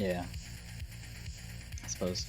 Yeah, I suppose.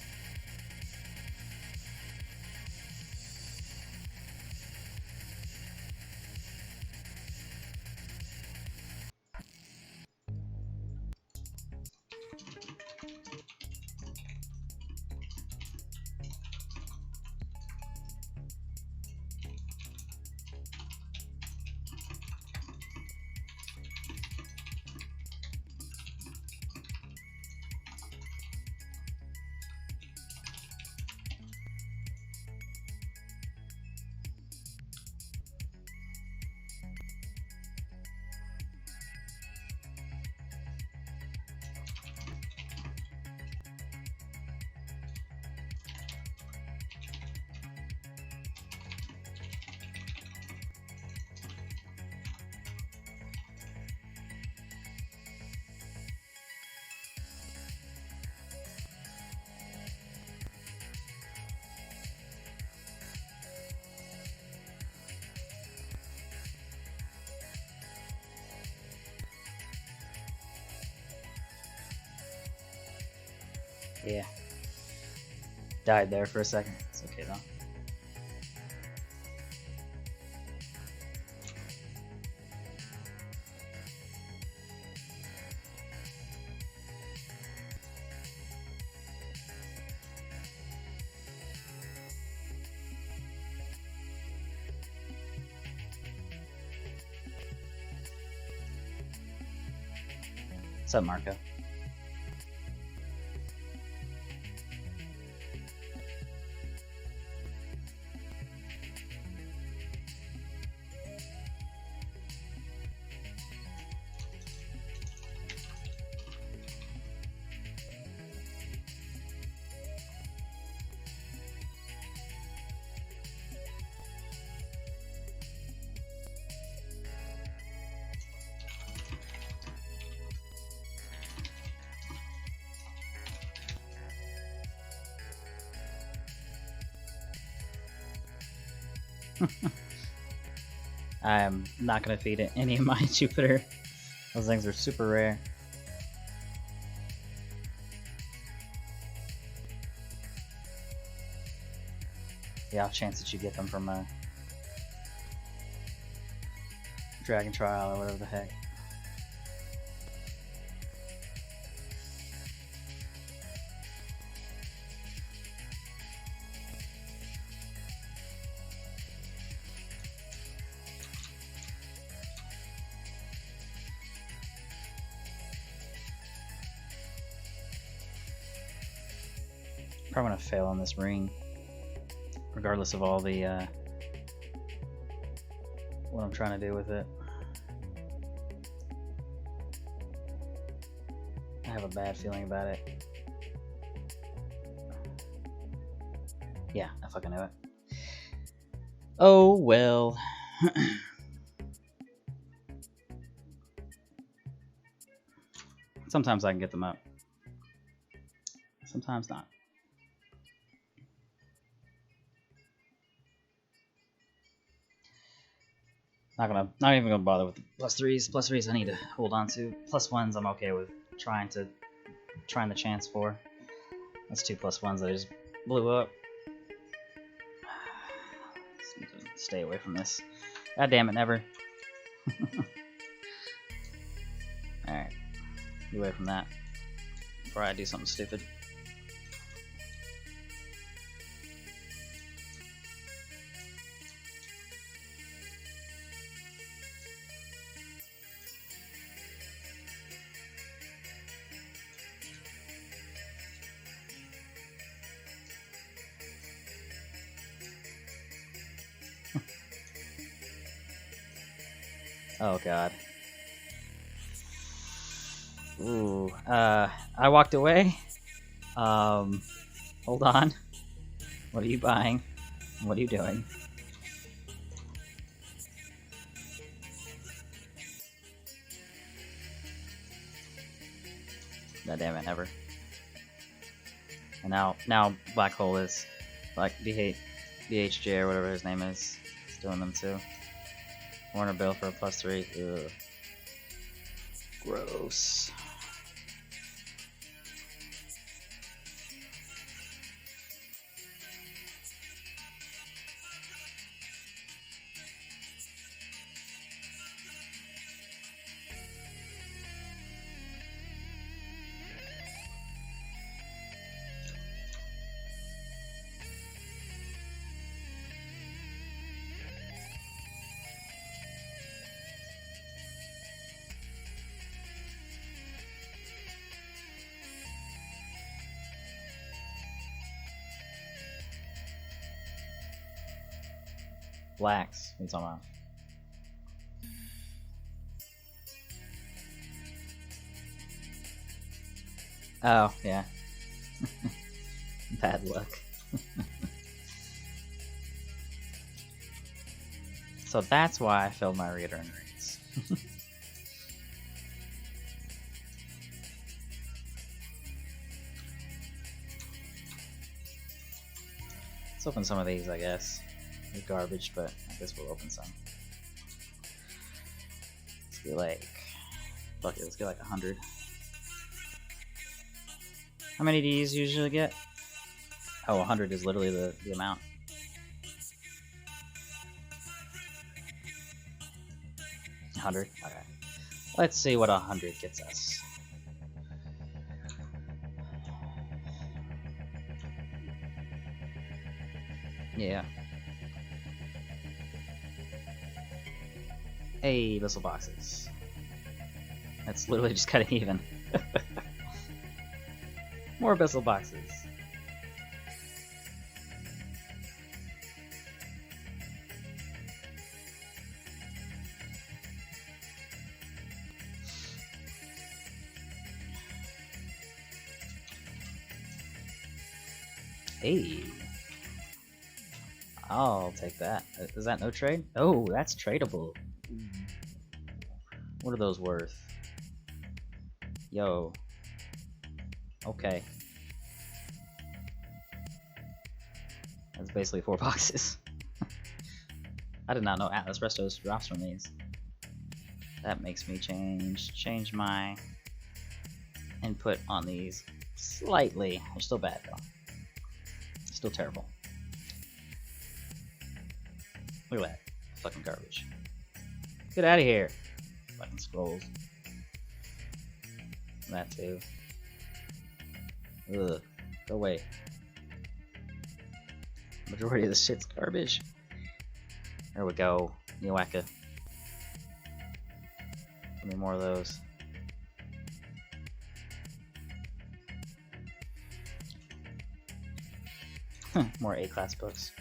Yeah. Died there for a second. It's okay though. What's up, Marco? I am not going to feed it any of my Jupiter. Those things are super rare. The off chance that you get them from a Dragon Trial or whatever the heck. Probably gonna fail on this ring, regardless of all the what I'm trying to do with it. I have a bad feeling about it. Yeah, I fucking knew it. Oh well. Sometimes I can get them up. Sometimes not. Not even gonna bother with the plus threes. Plus threes I need to hold on to. Plus ones I'm okay with trying the chance for. That's 2 plus ones that I just blew up. Just need to stay away from this. God damn it, never. Alright. Get away from that before I do something stupid. Oh god. Ooh, I walked away. Hold on. What are you buying? What are you doing? God damn it, never. And now Black Hole is like BHJ or whatever his name is doing them too. Warner Bill for a +3. Ugh. Gross. blacks. What are you talking about? Oh, yeah. Bad luck. So that's why I filled my return rates. Let's open some of these, I guess. They're garbage, but I guess we'll open some. Let's get like... Fuck it, let's get like 100. How many do you usually get? Oh, 100 is literally the amount. $100. Okay. Let's see what 100 gets us. Yeah. Hey, missile boxes. That's literally just cutting even. More missile boxes. Hey. I'll take that. Is that no trade? Oh, that's tradable. What are those worth? Yo. Okay. That's basically 4 boxes. I did not know Atlas Restos drops from these. That makes me change my input on these slightly. They're still bad though. Still terrible. Look at that. Fucking garbage. Get out of here. Fucking scrolls. That too. Ugh. Go away. Majority of the shit's garbage. There we go. Newaka. Give me more of those. More A-class books.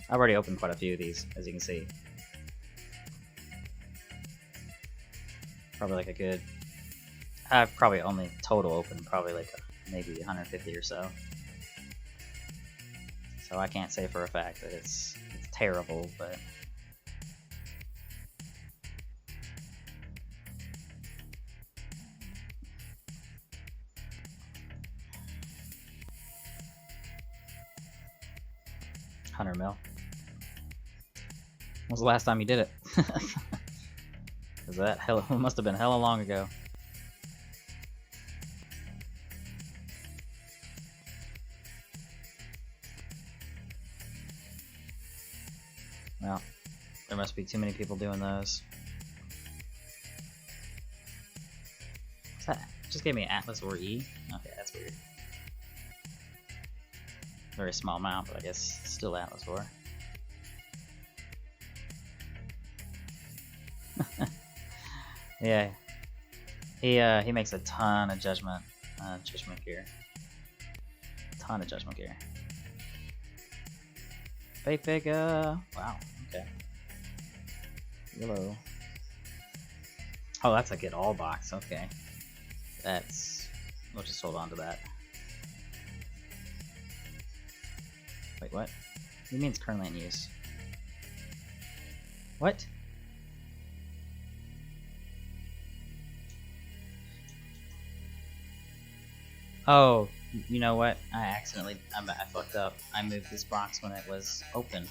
I've already opened quite a few of these, as you can see. Probably like a good... I've probably only total opened probably like maybe 150 or so. So I can't say for a fact that it's terrible, but... $100 mil. When was the last time you did it? Cause that must have been hella long ago. Well, there must be too many people doing those. What's that? Just gave me Atlas or E? Okay, that's weird. Very small amount, but I guess still Atlas War. Yeah, he makes a ton of judgment gear. Ton of judgment gear. Big wow, okay. Yellow. Oh, that's like it all box. Okay, that's. We'll just hold on to that. Wait, what? What do you mean it's currently in use? What? Oh, you know what? I fucked up. I moved this box when it was open.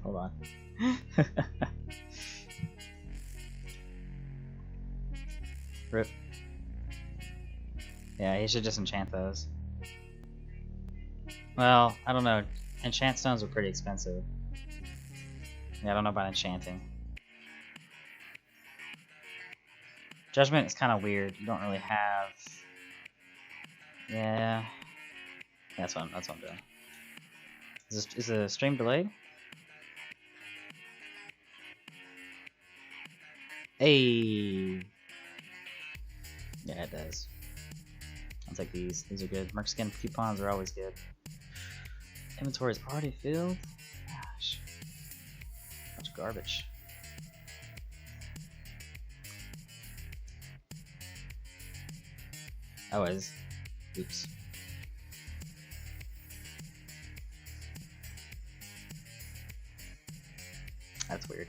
Hold on. Rip. Yeah, he should just enchant those. Well, I don't know. Enchant stones are pretty expensive. Yeah, I don't know about enchanting. Judgment is kind of weird. You don't really have. Yeah, that's what I'm doing. Is the stream delayed? Hey. Yeah, it does. take these. These are good. Merc skin coupons are always good. Inventory is already filled? Gosh. Much garbage. Oh, it is. Oops. That's weird.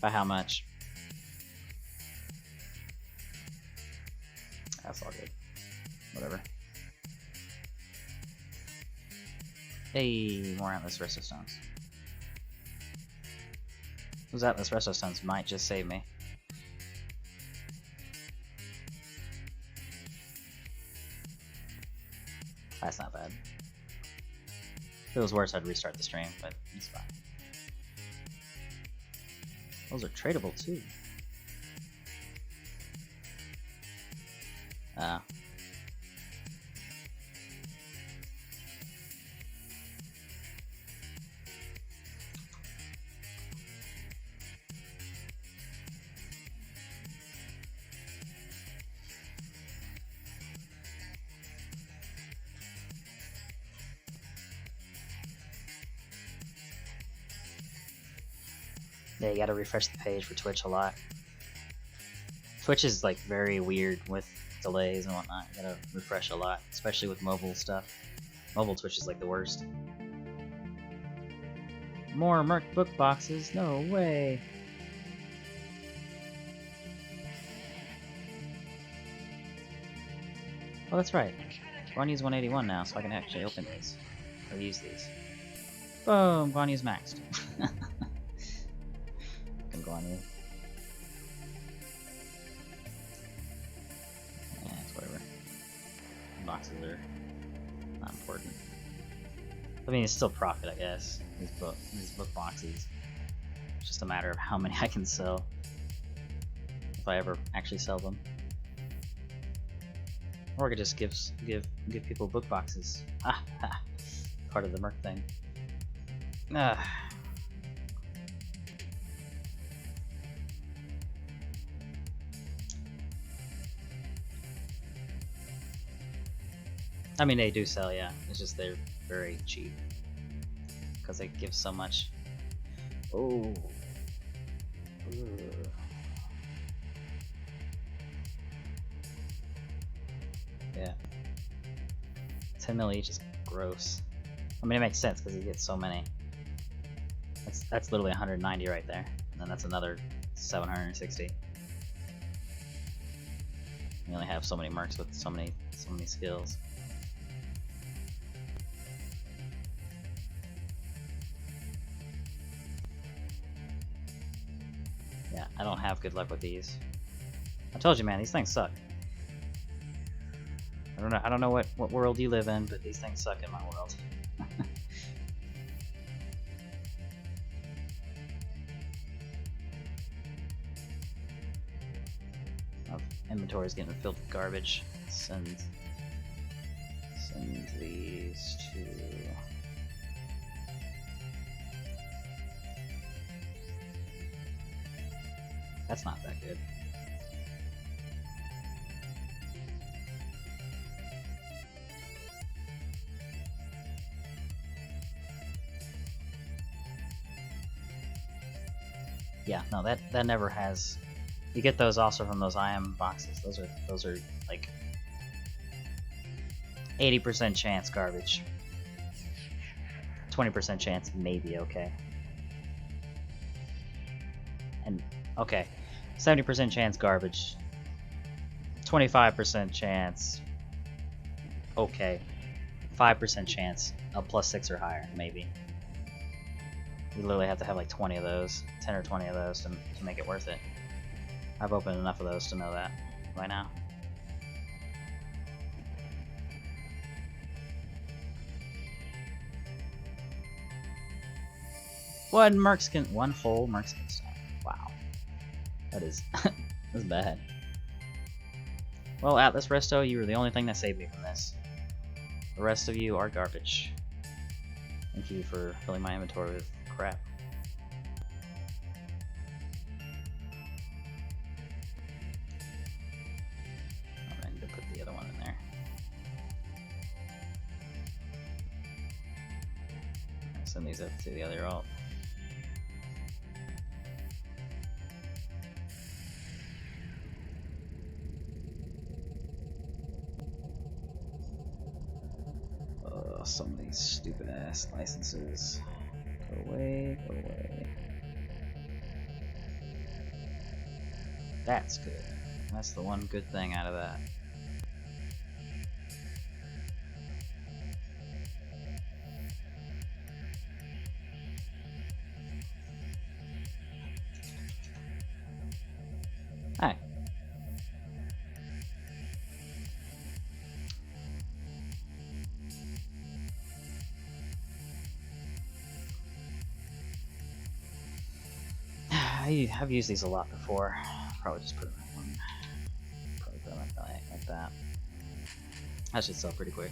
By how much? That's all good. Whatever. Hey, more Atlas Resto Stones. Those Atlas Resto Stones might just save me. That's not bad. If it was worse, I'd restart the stream, but it's fine. Those are tradable too. Yeah, you gotta refresh the page for Twitch a lot. Twitch is like very weird with delays and whatnot. You gotta refresh a lot, especially with mobile stuff. Mobile Twitch is like the worst. More Merc book boxes? No way! Oh, that's right. Guanyu's 181 now, so I can actually open these. Or use these. Boom! Guanyu's maxed. Fucking Guanyu. Yeah, it's whatever. Boxes are not important. I mean, it's still profit, I guess. These book boxes. It's just a matter of how many I can sell. If I ever actually sell them. Or I could just give people book boxes. Ah, ha. Part of the Merc thing. Ah. I mean, they do sell, yeah. It's just they're very cheap because they give so much. Oh. Ugh. Yeah. 10 mil each is gross. I mean, it makes sense because he gets so many. That's literally 190 right there, and then that's another 760. You only have so many mercs with so many skills. Yeah, I don't have good luck with these. I told you, man, these things suck. I don't know what world you live in, but these things suck in my world. Inventory is getting filled with garbage. Send these to. That's not that good. Yeah, no, that never has. You get those also from those IM boxes. Those are like 80% chance garbage. 20% chance maybe okay. And okay, 70% chance garbage. 25% chance okay. 5% chance a +6 or higher maybe. You literally have to have like 20 of those, 10 or 20 of those to make it worth it. I've opened enough of those to know that by now. One whole Merc skin stone. Wow. That is that's bad. Well, Atlas Resto, you were the only thing that saved me from this. The rest of you are garbage. Thank you for filling my inventory with crap. I need to put the other one in there. Send these up to the other alt. Some of these stupid ass licenses. Go away, go away. That's good. That's the one good thing out of that. Hi. I've used these a lot before. Probably just put them in one. Probably put them like that. That should sell pretty quick.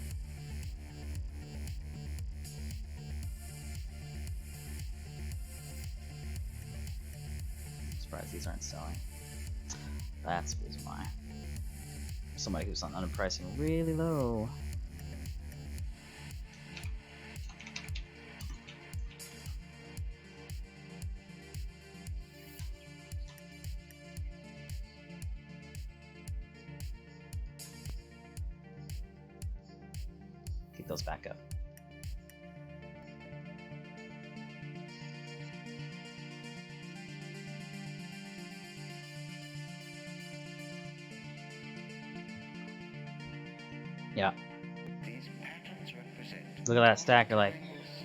I'm surprised these aren't selling. That's the reason why. Somebody who's on underpricing really low. Keep those back up. Yeah. Look at that stack. They're like,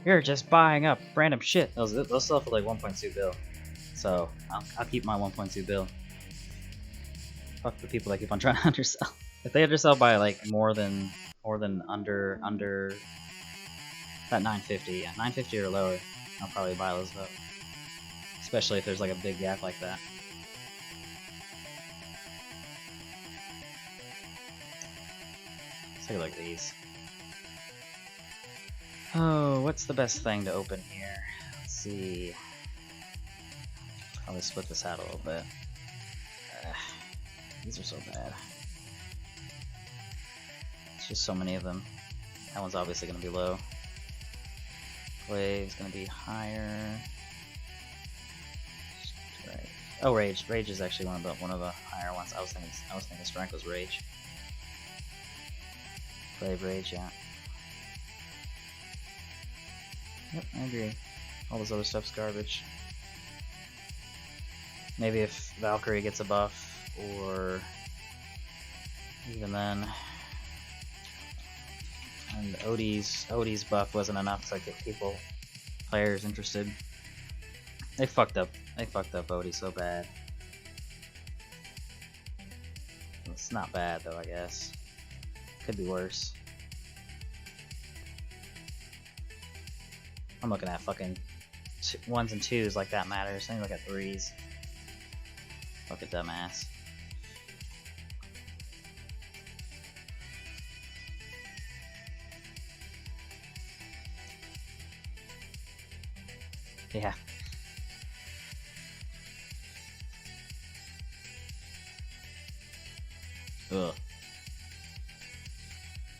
you're just buying up random shit. Those sell for like 1.2 bill. So I'll keep my 1.2 bill. Fuck the people that keep on trying to undersell. If they undersell by like more than under that 950, yeah, 950 or lower, I'll probably buy those up. Especially if there's like a big gap like that. Let's take a look at these. Oh, what's the best thing to open here? Let's see. Probably split this out a little bit. These are so bad. It's just so many of them. That one's obviously going to be low. Clay is going to be higher. Right. Oh, Rage. Rage is actually one of the higher ones. I was thinking Strength was Rage. Clay, Rage, yeah. Yep, I agree. All this other stuff's garbage. Maybe if Valkyrie gets a buff, or even then. And Odie's buff wasn't enough to get players interested. They fucked up Odie so bad. It's not bad though, I guess. Could be worse. I'm looking at fucking 1s and 2s like that matters. I need to look at 3s. Fuck a dumbass. Yeah. Ugh.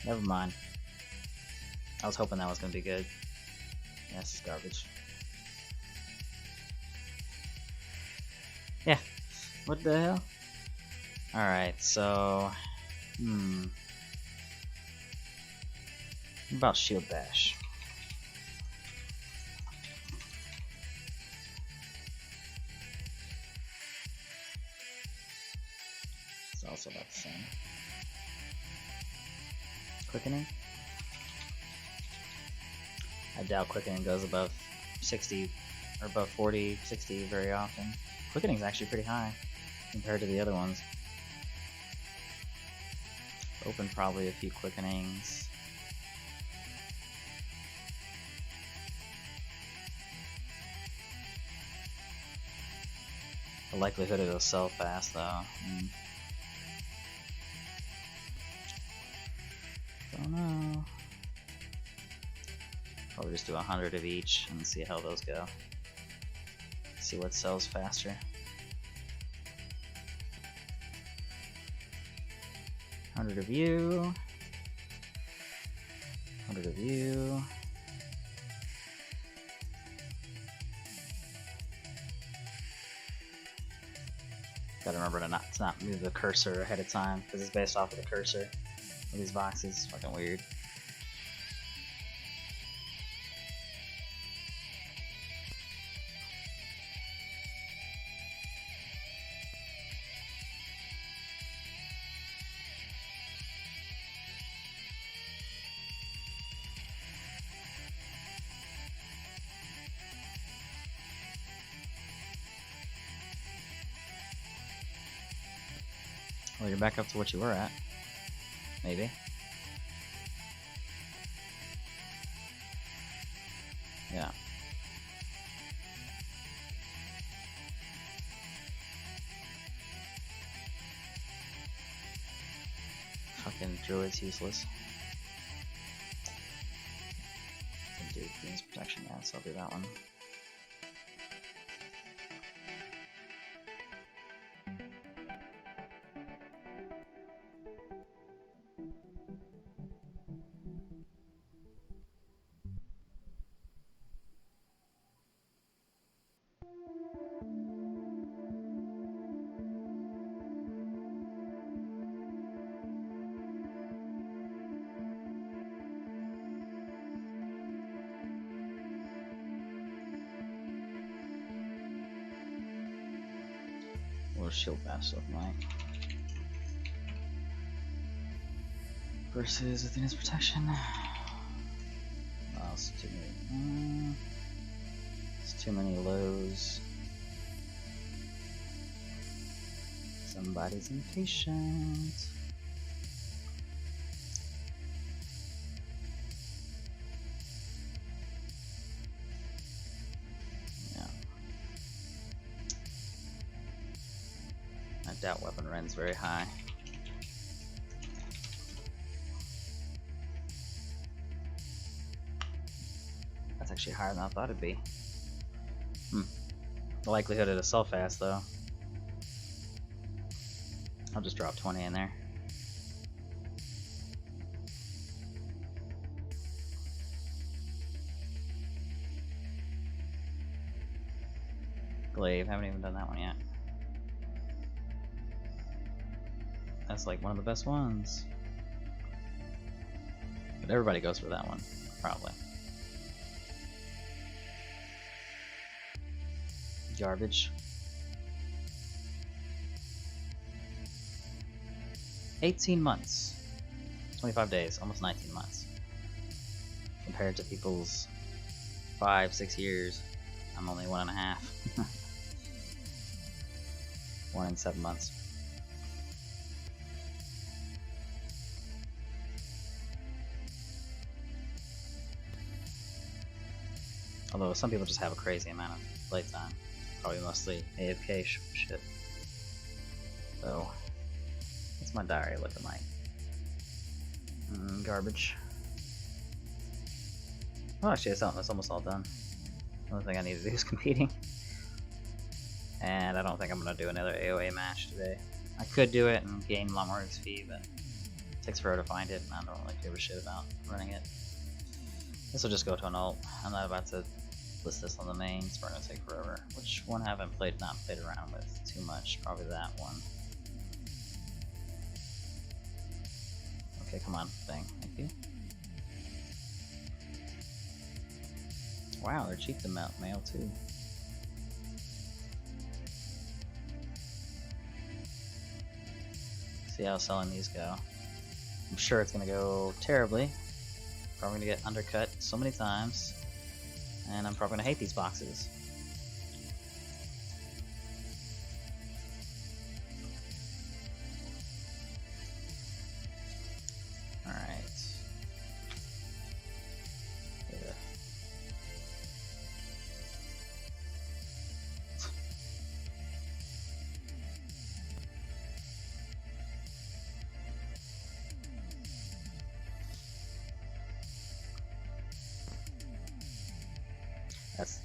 Never mind. I was hoping that was gonna be good. Yeah, this is garbage. Yeah. What the hell? Alright, so... What about Shield Bash? It's also about the same. Quickening? I doubt Quickening goes above 60 or above 40, 60 very often. Quickening is actually pretty high compared to the other ones. Open probably a few Quickenings. The likelihood it'll sell fast though. Don't know. Probably just do 100 of each and see how those go. See what sells faster. 100 of you. 100 of you. Gotta remember to not move the cursor ahead of time because it's based off of the cursor of these boxes. It's fucking weird. Well, you're back up to what you were at. Maybe. Yeah. Fucking druid's useless. Can do Venus protection, yeah, so I'll do that one. Or shield bash of mine. Versus Athena's protection. Oh, it's too many. It's too many lows. Somebody's impatient. Yeah. I doubt weapon ren's very high. That's actually higher than I thought it'd be. The likelihood of it sell fast though. I'll just drop 20 in there. Glaive, haven't even done that one yet. That's like one of the best ones. But everybody goes for that one, probably. Garbage. 18 months. 25 days, almost 19 months. Compared to people's 5-6 years, I'm only 1.5. 1 in 7 months. Although some people just have a crazy amount of playtime. Probably mostly AFK shit. So, what's my diary looking like? Garbage. Oh, actually, that's almost all done. The only thing I need to do is competing. And I don't think I'm going to do another AoA match today. I could do it and gain a lot more XP, but it takes forever to find it, and I don't really give a shit about running it. This will just go to an ult. I'm not about to list this on the main, it's going to take forever. Which one haven't not played around with too much? Probably that one. Okay, come on, thing. Thank you. Wow, they're cheap to mail too. See how selling these go. I'm sure it's gonna go terribly. Probably gonna get undercut so many times. And I'm probably gonna hate these boxes. Alright. Yeah.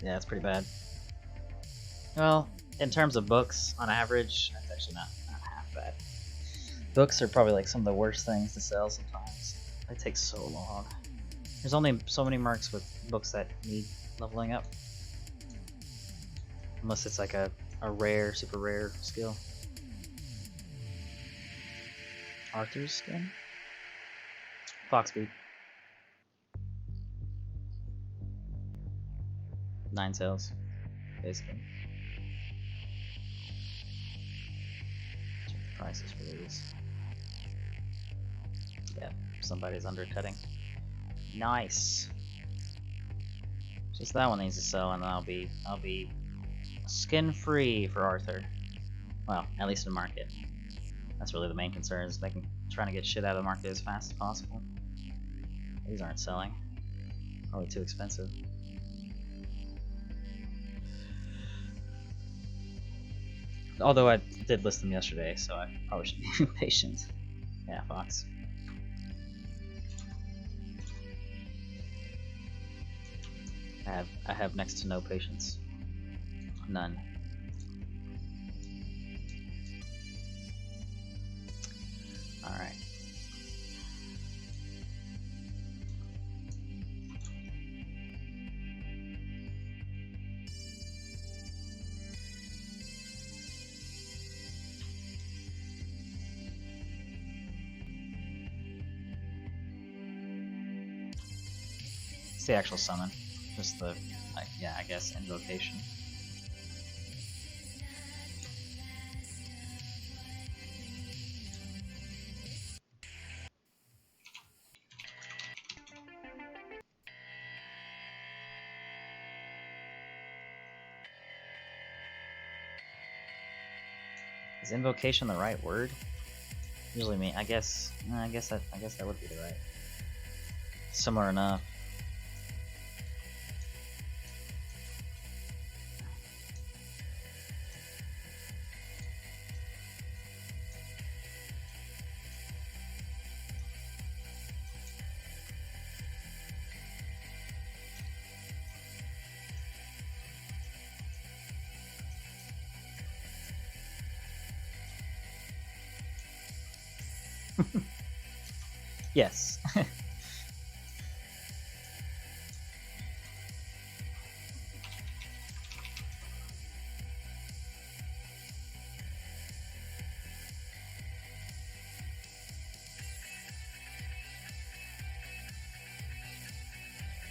That's pretty bad. Well, in terms of books, on average, that's actually not half bad. Books are probably like some of the worst things to sell sometimes. They take so long. There's only so many mercs with books that need leveling up. Unless it's like a rare, super rare skill. Arthur's skin? Foxbeat. 9 sales, basically. Check the prices for these. Yeah, somebody's undercutting. Nice. Just that one needs to sell, and then I'll be skin free for Arthur. Well, at least in the market. That's really the main concern, is trying to get shit out of the market as fast as possible. These aren't selling. Probably too expensive. Although I did list them yesterday, so I probably should be patient. Yeah, Fox. I have next to no patience. None. Alright. It's the actual summon. Just the, yeah, I guess, invocation. Is invocation the right word? Usually me. I guess that would be the right. Similar enough. Yes.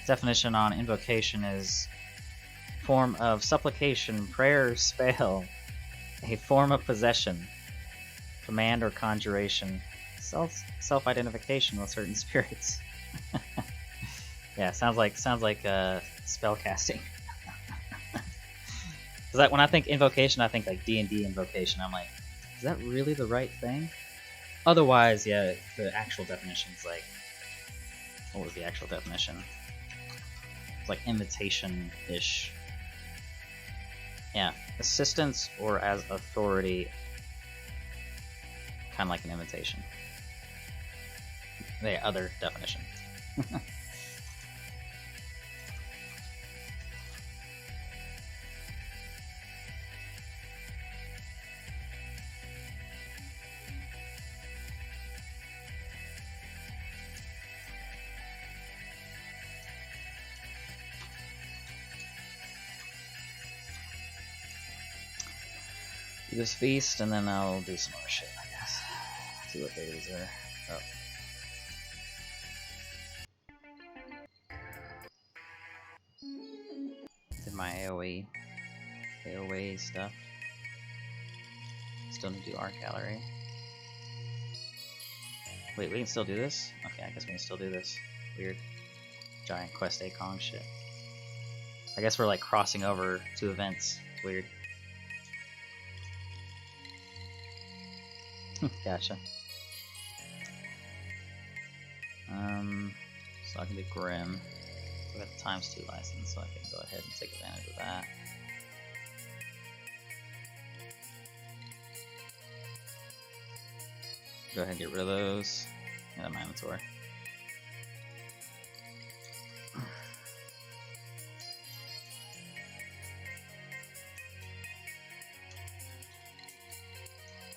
Definition on invocation is form of supplication, prayer, spell, a form of possession, command or conjuration, self-identification with certain spirits. Yeah, sounds like spell casting. Cause when I think invocation, I think like D&D invocation. I'm like, is that really the right thing? Otherwise, yeah, the actual definition's like, what was the actual definition? It's like invitation-ish. Yeah, assistance or as authority, kind of like an invitation. The other definition. Do this feast, and then I'll do some more shit, I guess. See what these are. Oh. Did my AoE stuff. Still need to do art gallery. Wait, we can still do this? Okay, I guess we can still do this. Weird. Giant Quest A Kong shit. I guess we're like crossing over 2 events. Weird. Gotcha. So I can do Grim. We got the ×2 license, so I can go ahead and take advantage of that. Go ahead and get rid of those. And a Minotaur.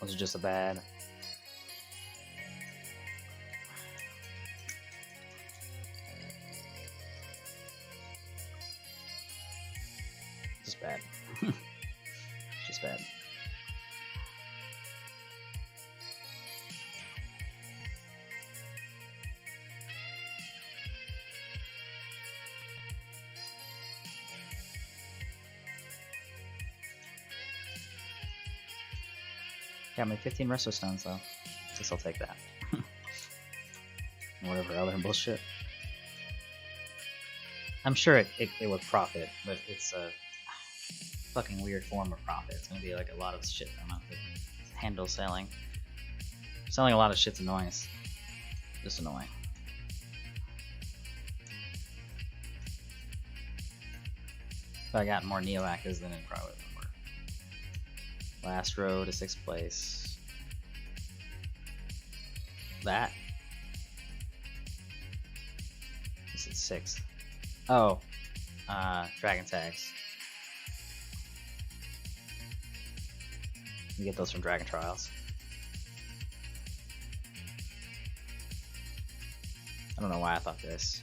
Those are just a bad. Just bad. Just bad. Got me 15 resto stones though. Guess I'll take that. Whatever other bullshit. I'm sure it would profit, but it's a fucking weird form of profit. It's gonna be like a lot of shit I'm not gonna handle selling. Selling a lot of shit's annoying. It's just annoying. If I got more Neo-Acas, then it probably would work. Last row to 6th place. That? This is 6th. Oh. Dragon tags. You get those from Dragon Trials. I don't know why I thought this.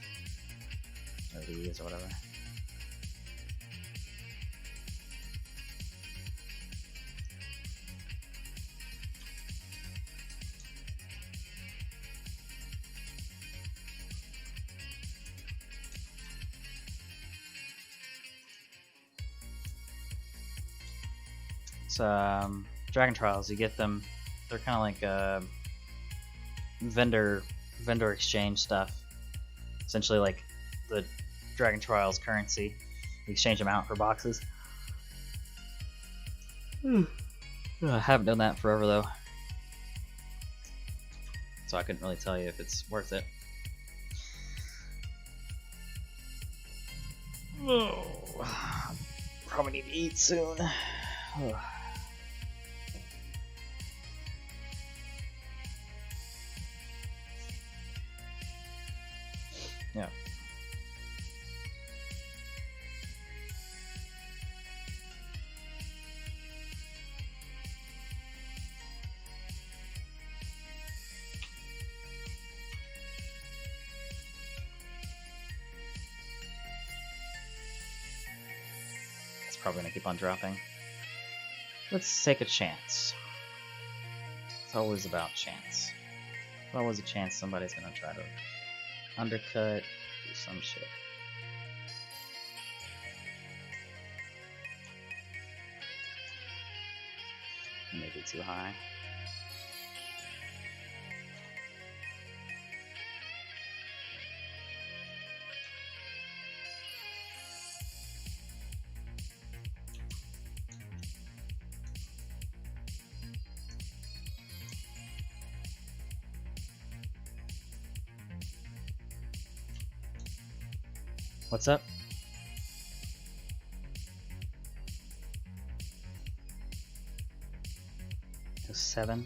Or these or whatever. Dragon Trials, you get them. They're kind of like vendor exchange stuff. Essentially, like the Dragon Trials currency. You exchange them out for boxes. I haven't done that forever though, so I couldn't really tell you if it's worth it. Oh, probably need to eat soon. Yeah. It's probably gonna keep on dropping. Let's take a chance. It's always about chance. There's always a chance somebody's gonna try to undercut, do some shit. Maybe too high. What's up? It was 7.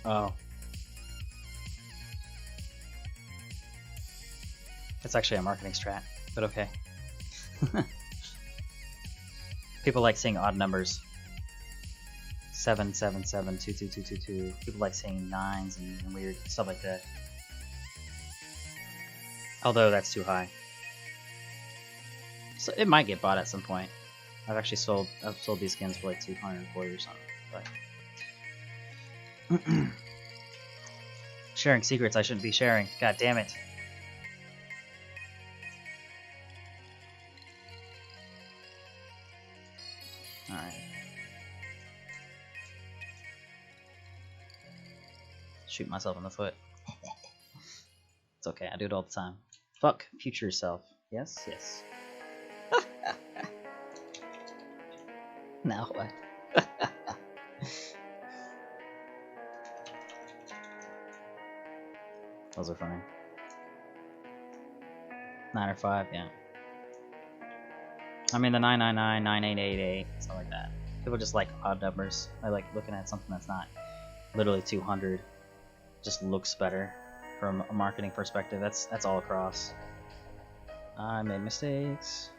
Oh. It's actually a marketing strat, but okay. People like seeing odd numbers. 7, 7, 7, 2, 2, 2, 2, 2. People like seeing 9s and weird stuff like that. Although that's too high. So it might get bought at some point. I've sold these skins for like 240 or something. But sharing secrets I shouldn't be sharing. God damn it. Alright. Shoot myself in the foot. It's okay, I do it all the time. Fuck future self. Yes, yes. Now what? Those are funny. 9 or 5, yeah. I mean the 999, 9888, stuff like that. People just like odd numbers. I like looking at something that's not literally 200. Just looks better from a marketing perspective. That's all across. I made mistakes.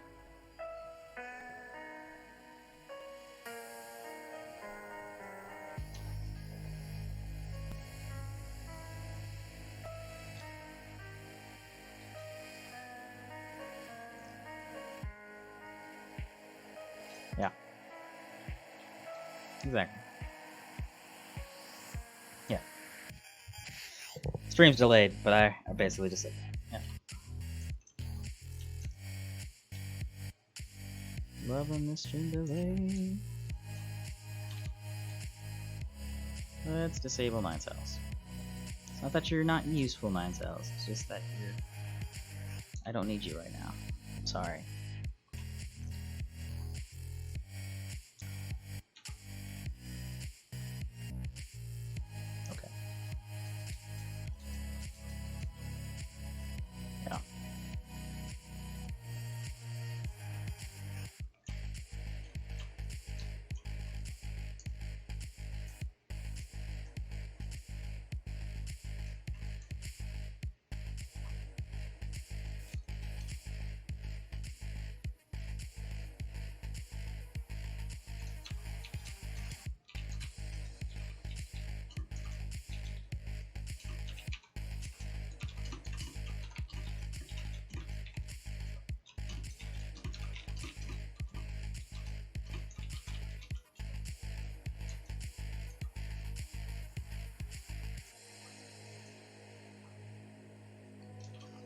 Yeah. Exactly. Yeah. Stream's delayed, but I basically just said that. Yeah. Loving the stream delay. Let's disable 9 cells. It's not that you're not useful, 9 cells. It's just that you're... I don't need you right now. I'm sorry. Okay. Yeah.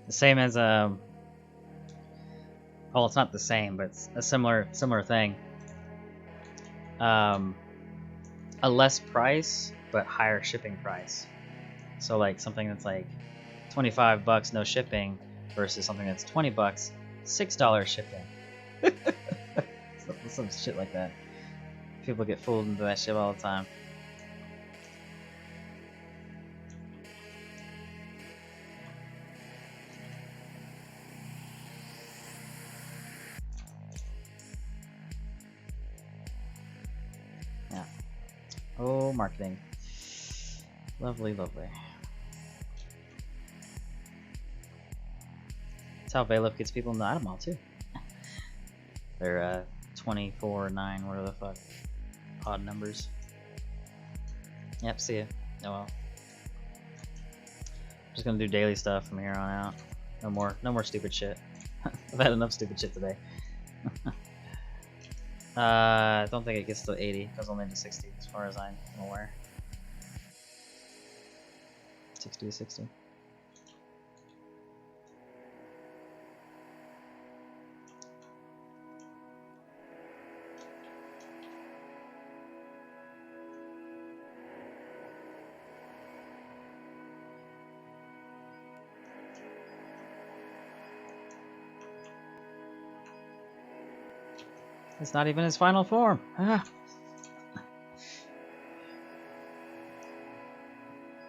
The same as well, it's not the same, but it's a similar thing. A less price, but higher shipping price. So like something that's like $25 no shipping versus something that's $20, $6 shipping. Some shit like that. People get fooled into that shit all the time. Yeah. Oh, marketing. Lovely, lovely. That's how Valef gets people in the item mall too. They're 24, 9, whatever the fuck. Odd numbers. Yep, see ya. Oh well. Just gonna do daily stuff from here on out. No more stupid shit. I've had enough stupid shit today. I don't think it gets to 80. It goes only to 60 as far as I'm aware. 60 to 60. It's not even his final form. Ah.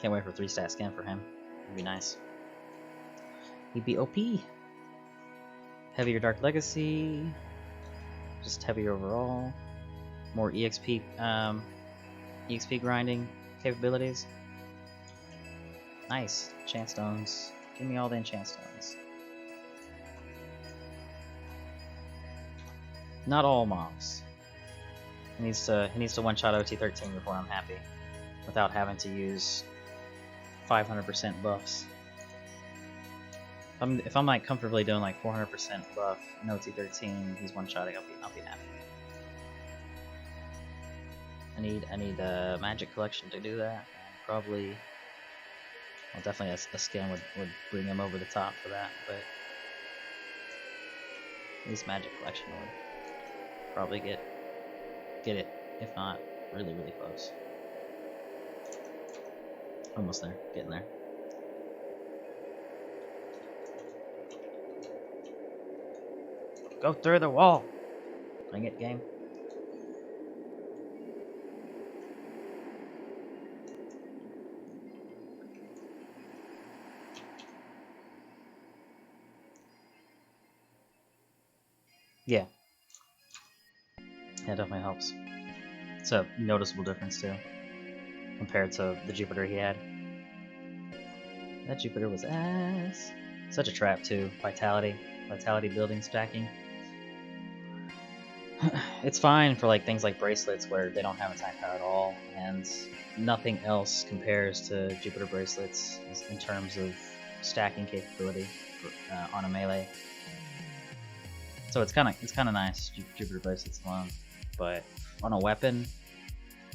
Can't wait for 3-stat scan for him. It'd be nice. He'd be OP. Heavier Dark Legacy. Just heavier overall. More EXP grinding capabilities. Nice. Enchant stones. Give me all the enchant stones. Not all mobs. He needs to one-shot OT13 before I'm happy, without having to use 500% buffs. If I'm like comfortably doing like 400% buff in OT13, he's one-shotting, I'll be happy. I need a magic collection to do that. Probably, well, definitely a skin would bring him over the top for that, but at least magic collection would probably get it, if not really close. Almost there, getting there. Go through the wall. Bring it, game. Yeah. Yeah, it definitely helps. It's a noticeable difference too, compared to the Jupiter he had. That Jupiter was ass. Such a trap too. Vitality building, stacking. It's fine for like things like bracelets where they don't have attack power at all, and nothing else compares to Jupiter bracelets in terms of stacking capability on a melee. So it's kind of nice, Jupiter bracelets alone, but on a weapon,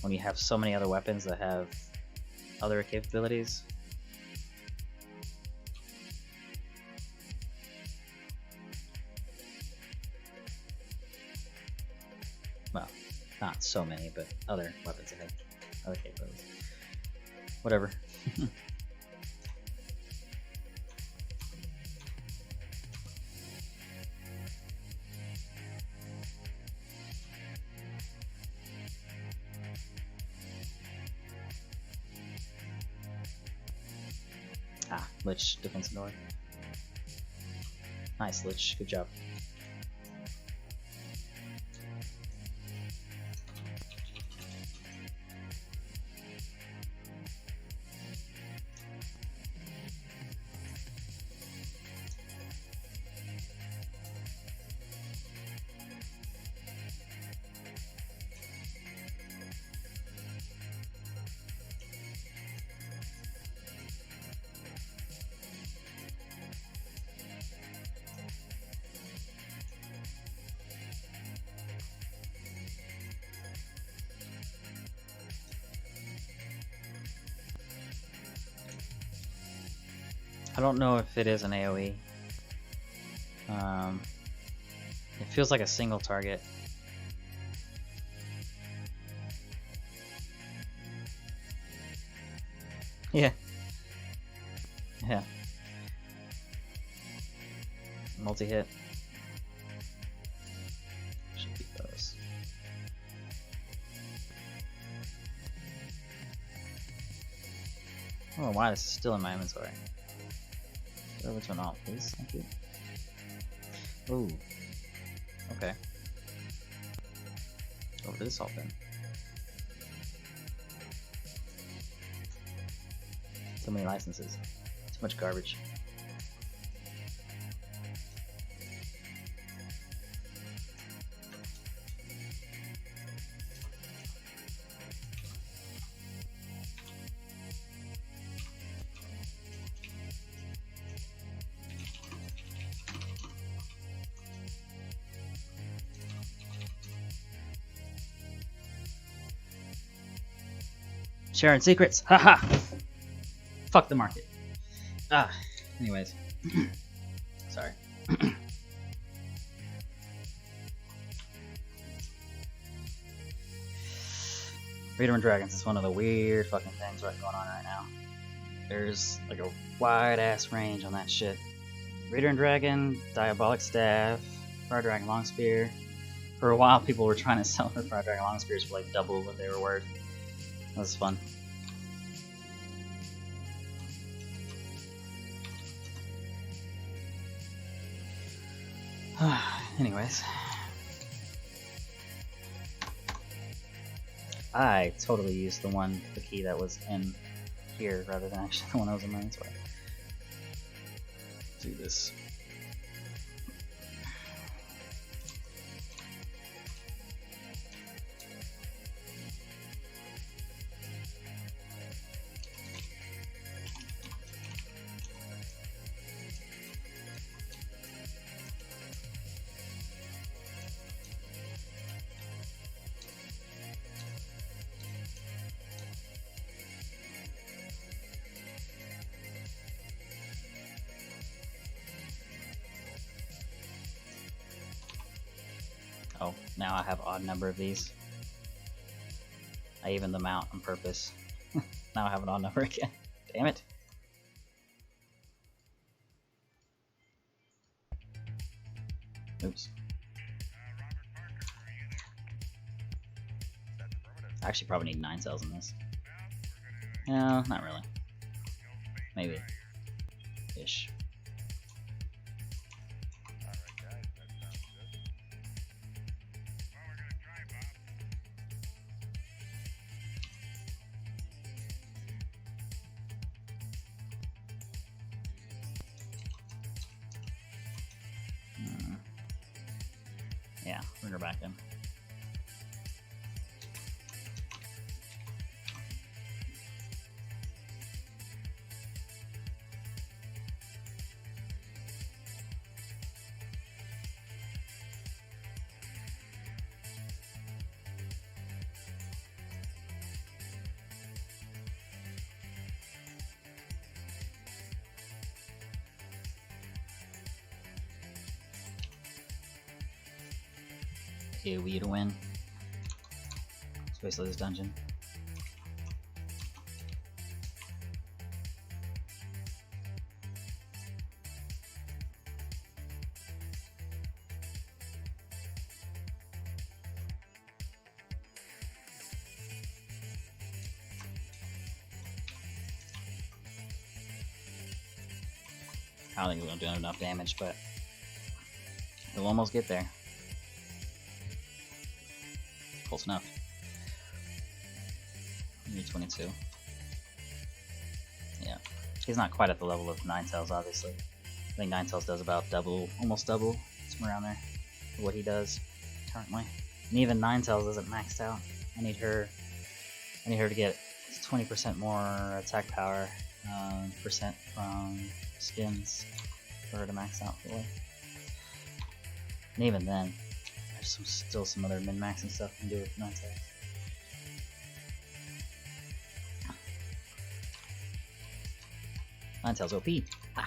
when you have so many other weapons that have other capabilities. Well, not so many, but other weapons that have other capabilities. Whatever. Ah, Lich, defensive door. Nice, Lich. Good job. I don't know if it is an AoE. It feels like a single target. Yeah. Yeah. Multi-hit. Should be those. I don't know why this is still in my inventory. Get over to an alt, please. Thank you. Ooh. Okay. Over to this alt then. Too many licenses. Too much garbage. Sharing secrets. Haha. Fuck the market. Anyways. Sorry. Raider and Dragons is one of the weird fucking things right going on right now. There's like a wide ass range on that shit. Raider and Dragon, Diabolic Staff, Fire Dragon Longspear. For a while, people were trying to sell their Fire Dragon Longspears for like double what they were worth. That was fun. Anyways. I totally used the key that was in here rather than actually the one that was in my inventory. Do this. Oh, now I have an odd number of these. I evened them out on purpose. Now I have an odd number again. Damn it. Oops. I actually probably need 9 cells in this. No, not really. Maybe. Ish. Yeah, bring her back in. AoE to win. It's basically this dungeon. I don't think we're gonna do enough damage, but we'll almost get there. Close enough. Maybe 22. Yeah. He's not quite at the level of Ninetales, obviously. I think Ninetales does about double, almost double, somewhere around there, for what he does currently. And even Ninetales isn't maxed out. I need her to get 20% more attack power, percent from skins for her to max out fully. And even then, there's still some other min-maxing stuff you can do with Ninetales. Ninetales OP. Ha!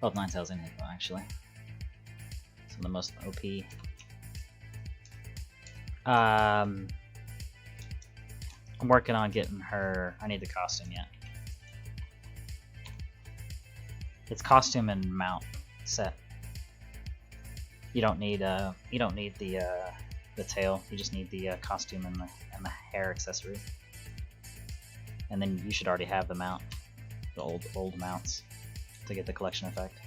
Both Ninetales in Hippo, actually. Some of the most OP. I'm working on getting her. I need the costume yet. It's costume and mount set. You don't need the tail. You just need the costume and the hair accessory. And then you should already have the mount, the old mounts, to get the collection effect.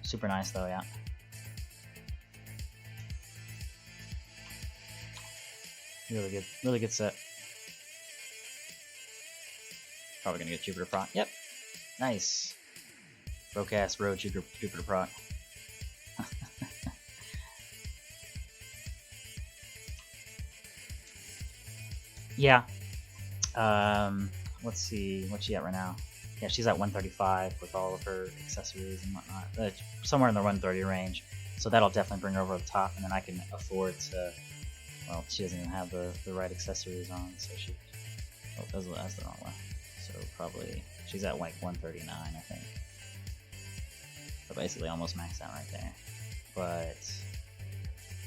Super nice though, yeah. Really good set. Probably gonna get Jupiter Proc. Yep, nice. Broke-ass road Jupiter Proc. Yeah. Let's see, what's she at right now? Yeah, she's at 135 with all of her accessories and whatnot. Somewhere in the 130 range. So that'll definitely bring her over the top, and then I can afford to. Well, she doesn't even have the right accessories on, so she. Oh, that's the wrong one. So probably she's at like 139, I think. So basically almost maxed out right there. But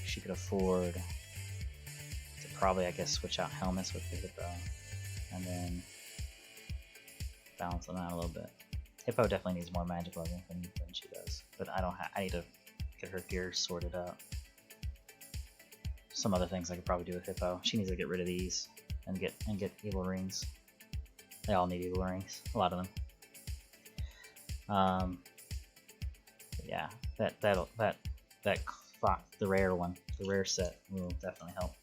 she could afford to probably, I guess, switch out helmets with the Hippo, and then balance them out a little bit. Hippo definitely needs more magic level than she does, but I need to get her gear sorted out. Some other things I could probably do with Hippo. She needs to get rid of these and get evil rings. They all need evil rings, a lot of them. Yeah, the rare one, the rare set will definitely help.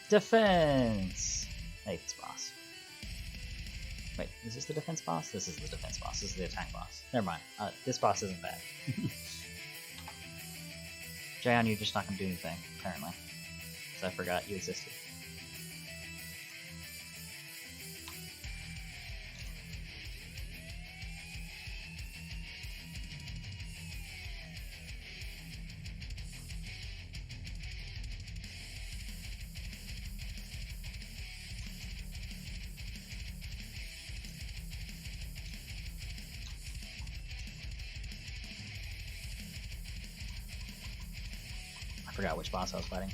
Defense! Hey, it's boss. Wait, is this the defense boss? This is the defense boss. This is the attack boss. Never mind. This boss isn't bad. Jayon, you're just not going to do anything, apparently. Because I forgot you existed. I forgot which boss I was fighting.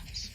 Oops.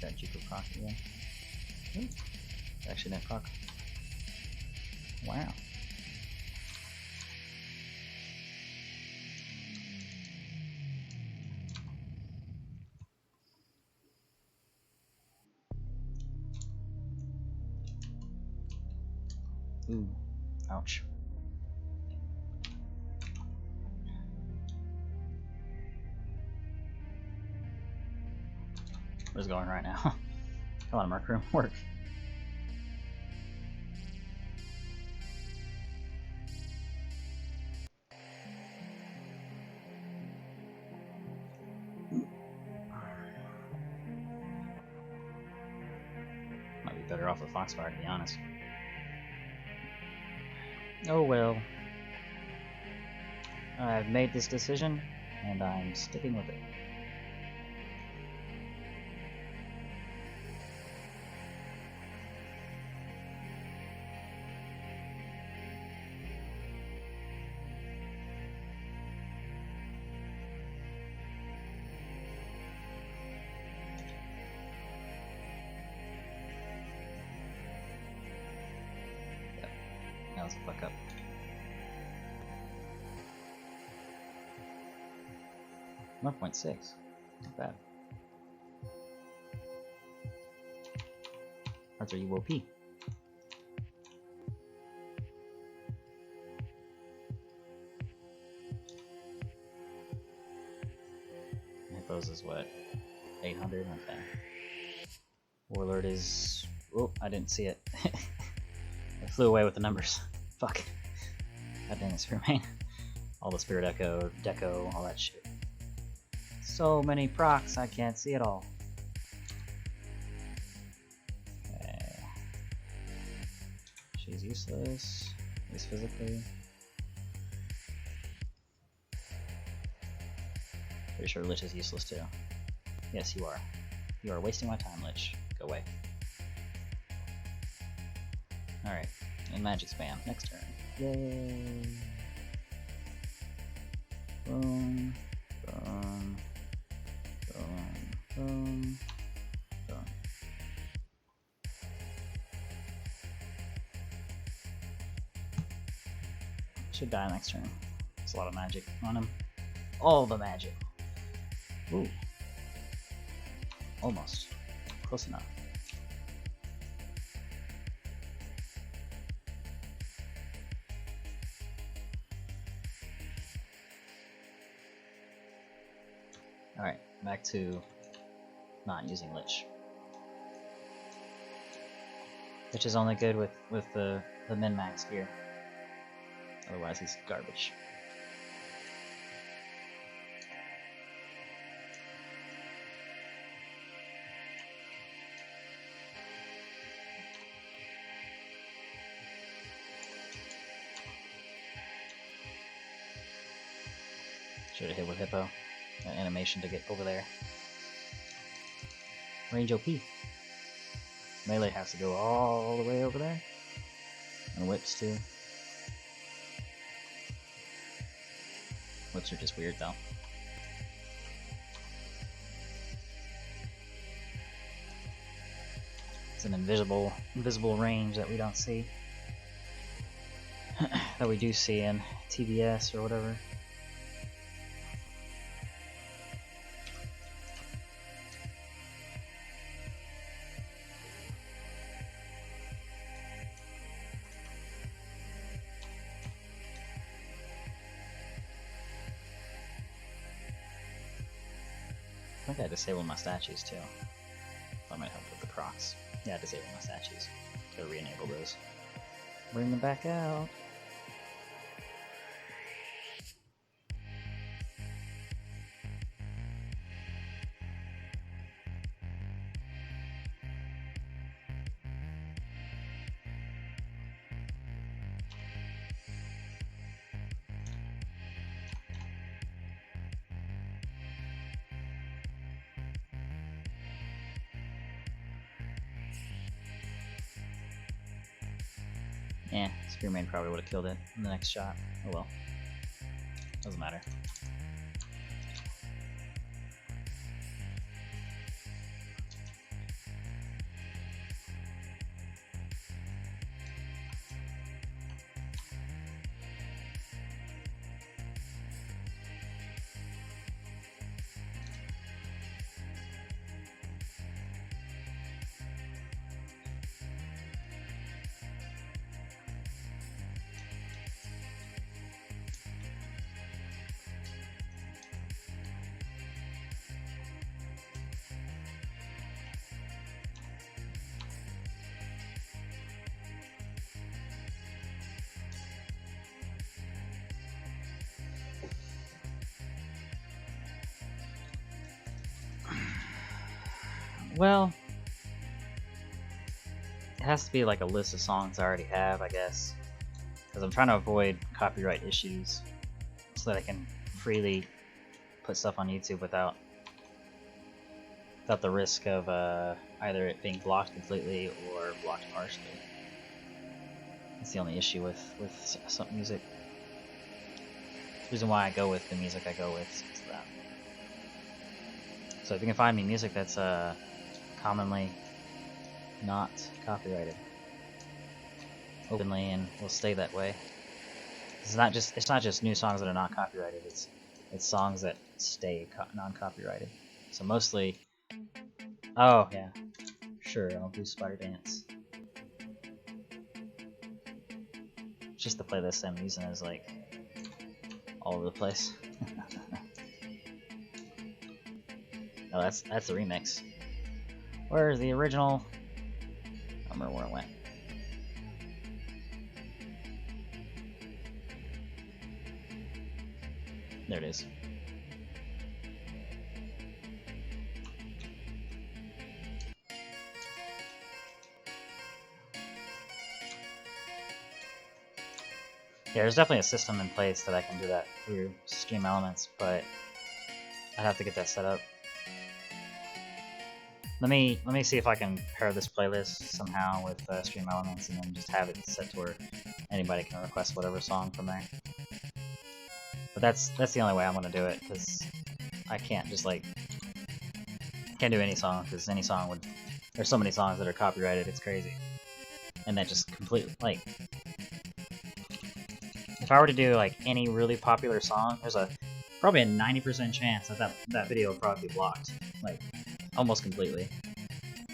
That Juku proc again. Ooh. Actually, that proc. Wow. Ooh. Ouch. Where's it going right now? Come on, Mark Room, work. Might be better off with Foxfire, to be honest. Oh well. I've made this decision, and I'm sticking with it. Yep, that was a fuck up. .6, not bad. That's our UOP. Mythos is what? 800? Okay. Warlord is... Oh, I didn't see it. I flew away with the numbers. Fuck. God dang it, Spirit Main. All the Spirit Echo, Deco, all that shit. So many procs, I can't see it all. Okay. She's useless, at least physically. Pretty sure Lich is useless too. Yes, you are. You are wasting my time, Lich. Go away. Alright, and magic spam. Next turn. Yay! Boom. Boom. Boom. Boom. Boom. Should die next turn. There's a lot of magic on him. All the magic. Ooh. Almost. Close enough. Alright, back to not using Lich. Lich is only good with the min-max gear. Otherwise he's garbage. Should have hit with Hippo. That animation to get over there. Range OP. Melee has to go all the way over there. And whips too. Whips are just weird though. It's an invisible range that we don't see. That we do see in TBS or whatever. I think I disabled my statues too. That might help with the procs. Yeah, I disabled my statues. Gotta re-enable those. Bring them back out. Yeah, Spearman probably would have killed it in the next shot. Oh well. Doesn't matter. Well, it has to be like a list of songs I already have, I guess. Because I'm trying to avoid copyright issues so that I can freely put stuff on YouTube without the risk of either it being blocked completely or blocked partially. That's the only issue with some music. The reason why I go with the music I go with is because of that. So if you can find me music that's commonly not copyrighted openly, and will stay that way. It's not just new songs that are not copyrighted. It's songs that stay non-copyrighted. So mostly. Oh yeah, sure. I'll do Spider Dance. It's just the playlist I'm using is like all over the place. Oh, that's the remix. Where's the original? I don't remember where it went. There it is. Yeah, there's definitely a system in place that I can do that through Stream Elements, but I'd have to get that set up. Let me see if I can pair this playlist somehow with Stream Elements, and then just have it set to where anybody can request whatever song from there. But that's the only way I'm gonna do it, because I can't just like can't do any song, because any song would. There's so many songs that are copyrighted, it's crazy. And that just completely like. If I were to do like any really popular song, there's probably a 90% chance that video will probably be blocked, like almost completely,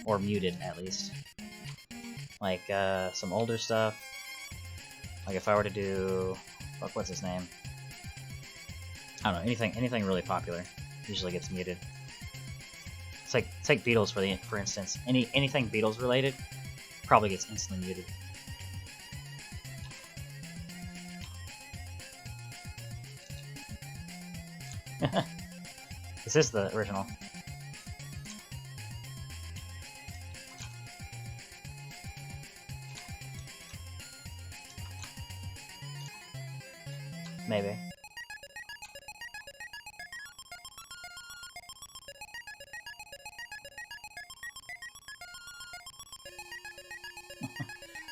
or muted at least. Like some older stuff. Like if I were to do, what's his name? I don't know, anything really popular usually gets muted. It's like take Beatles for instance. Anything Beatles related probably gets instantly muted. This is the original. Maybe.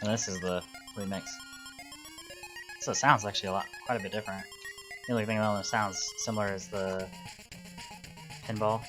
And this is the remix. So it sounds actually quite a bit different. The only thing that almost sounds similar is the pinball.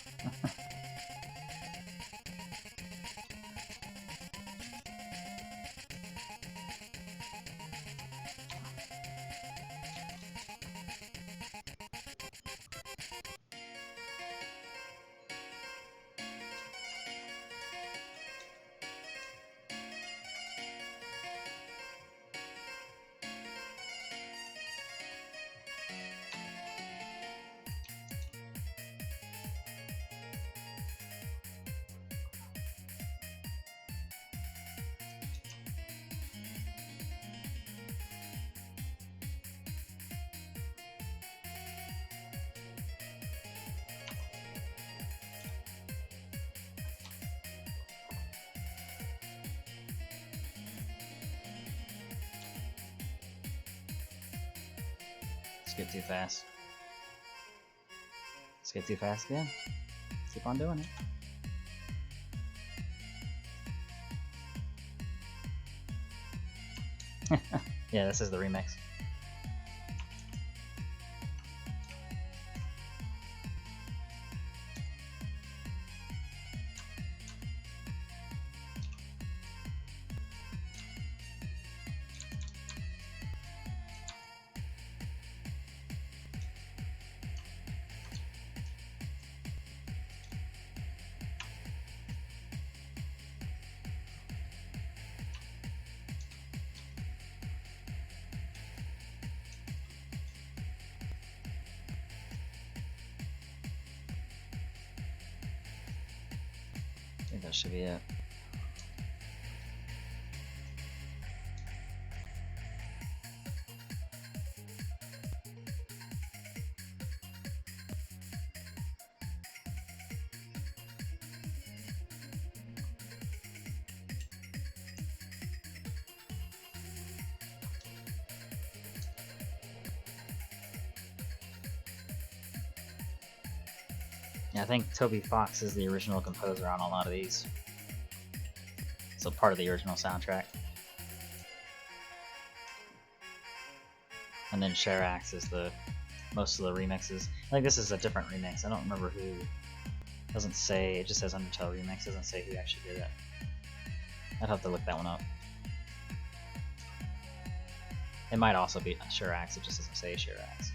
Skip too fast. Skip too fast again. Keep on doing it. Yeah, this is the remix. I think that should be it. Yeah, I think Toby Fox is the original composer on a lot of these. So part of the original soundtrack. And then Sharax is the most of the remixes. I think this is a different remix. I don't remember who. It doesn't say, it just says Undertale remix, it doesn't say who actually did it. I'd have to look that one up. It might also be Sharax, it just doesn't say Sharax.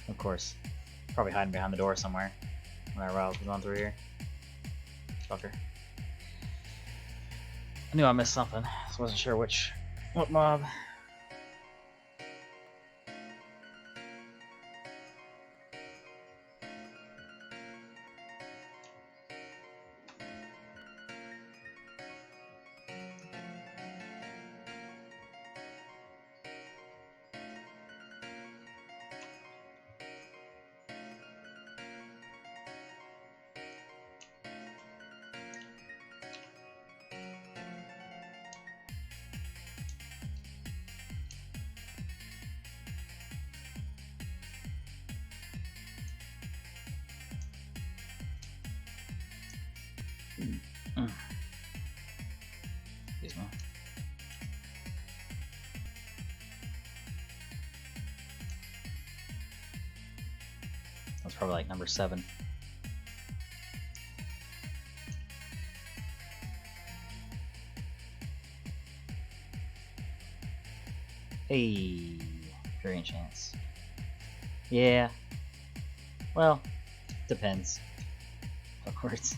Of course. Probably hiding behind the door somewhere when I was going through here. Fucker. I knew I missed something, so I wasn't sure what mob. Excuse me. That's probably like number 7. Hey, Fury Chance. Yeah. Well, depends. Of course.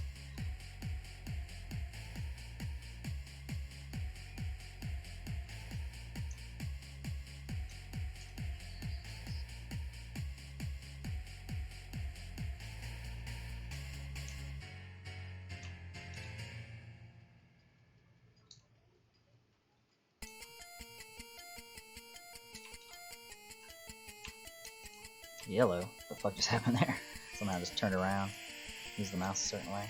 Yellow? What the fuck just happened there? Somehow just turned around. Use the mouse a certain way.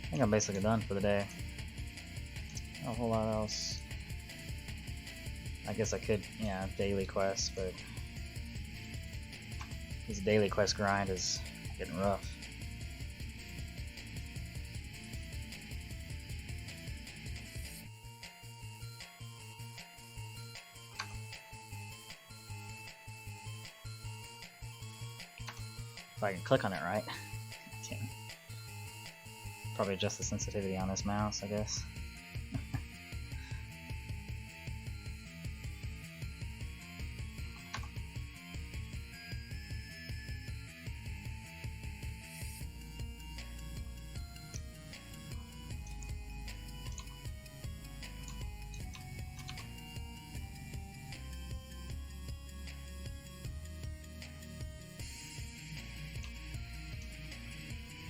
I think I'm basically done for the day. Not a whole lot else. I guess I could, yeah, daily quests, but this daily quest grind is getting rough. If I can click on it right. Probably adjust the sensitivity on this mouse, I guess.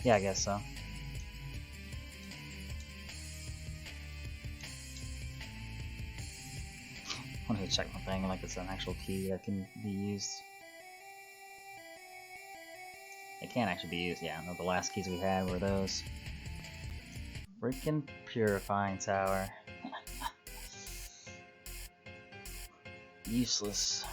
Yeah, I guess so. I wanted to check my thing like it's an actual key that can be used. It can actually be used, yeah. No, the last keys we had were those. Freaking Purifying Tower. Useless.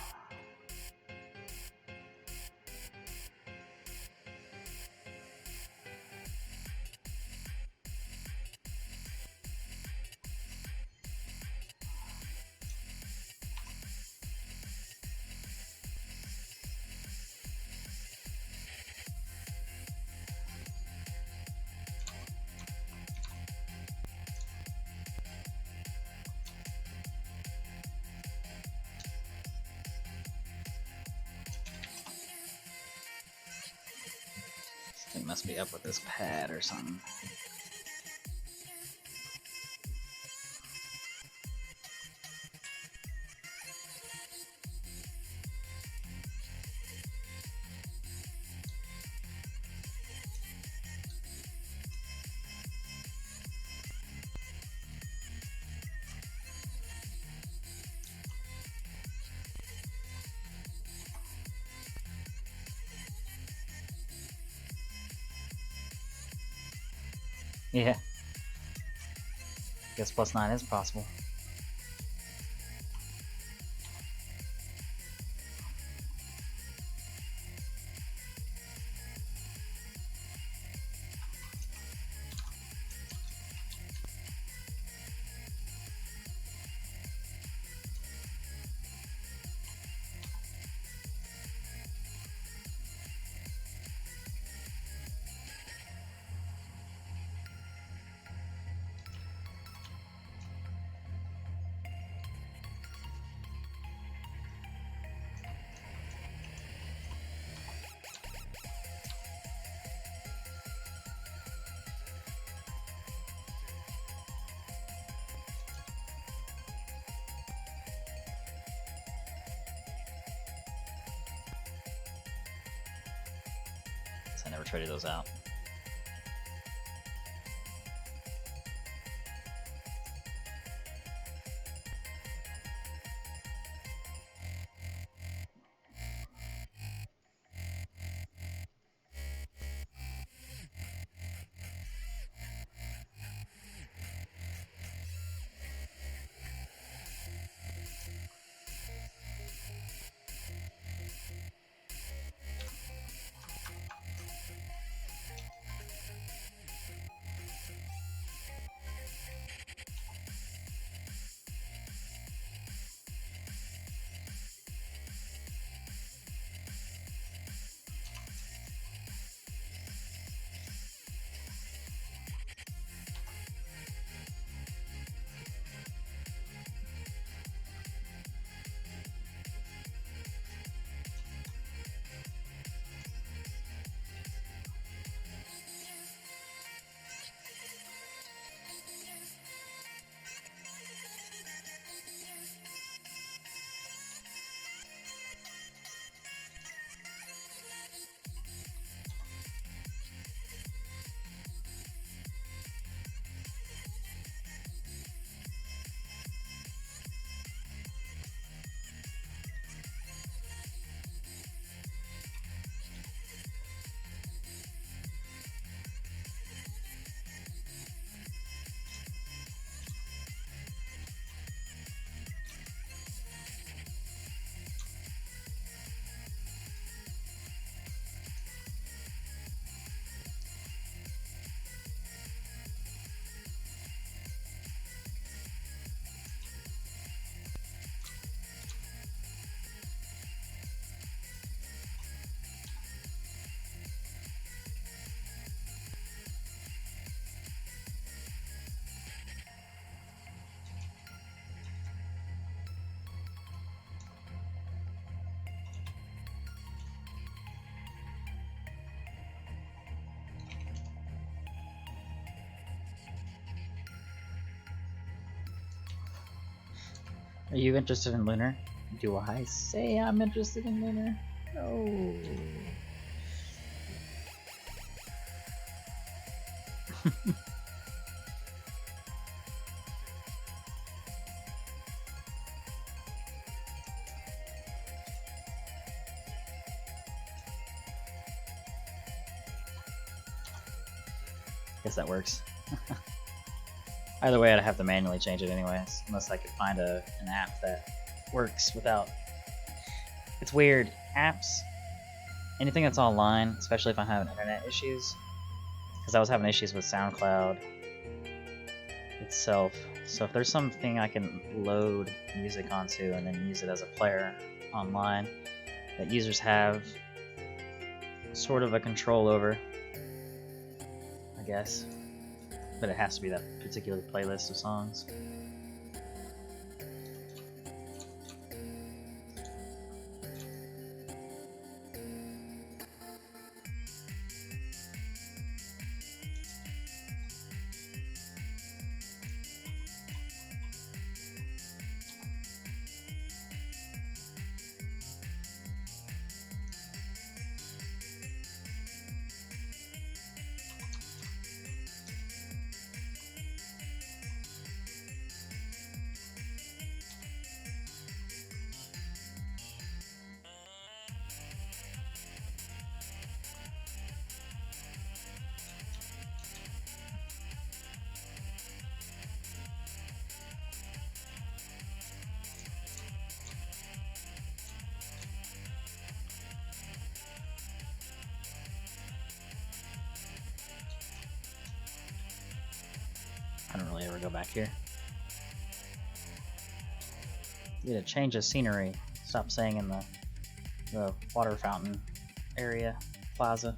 Something must be up with this pad or something. Yeah. Guess +9 is possible. I never traded those out. Are you interested in Lunar? Do I say I'm interested in Lunar? No. Guess that works. Either way, I'd have to manually change it anyways, unless I could find an app that works without. It's weird. Apps, anything that's online, especially if I'm having internet issues, because I was having issues with SoundCloud itself. So if there's something I can load music onto and then use it as a player online that users have sort of a control over, I guess. But it has to be that particular playlist of songs. I don't really ever go back here. Need a change of scenery. Stop staying in the water fountain area, plaza.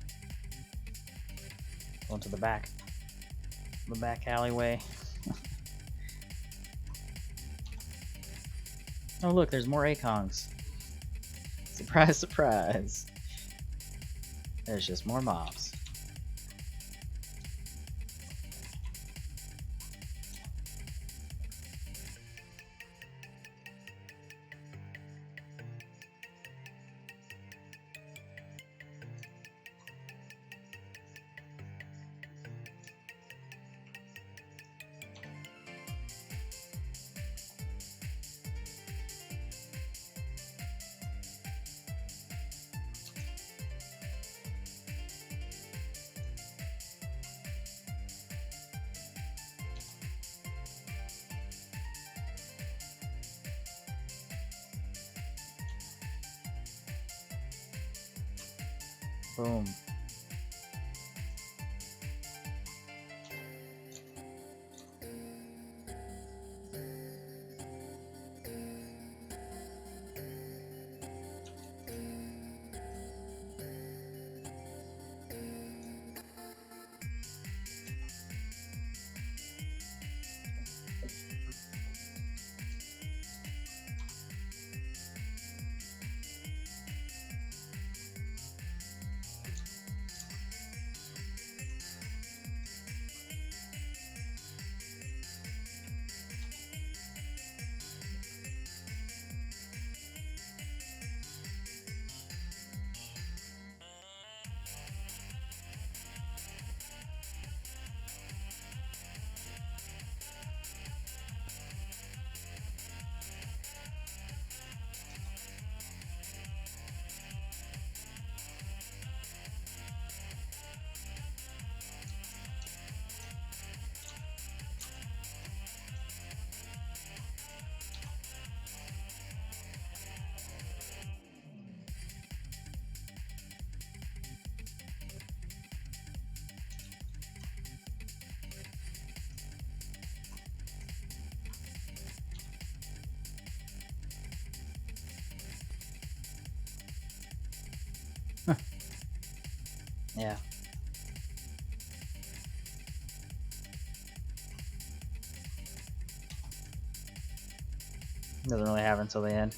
Going to the back alleyway. Oh look, there's more Akongs. Surprise, surprise. There's just more mobs. Boom. Yeah. Doesn't really have until the end.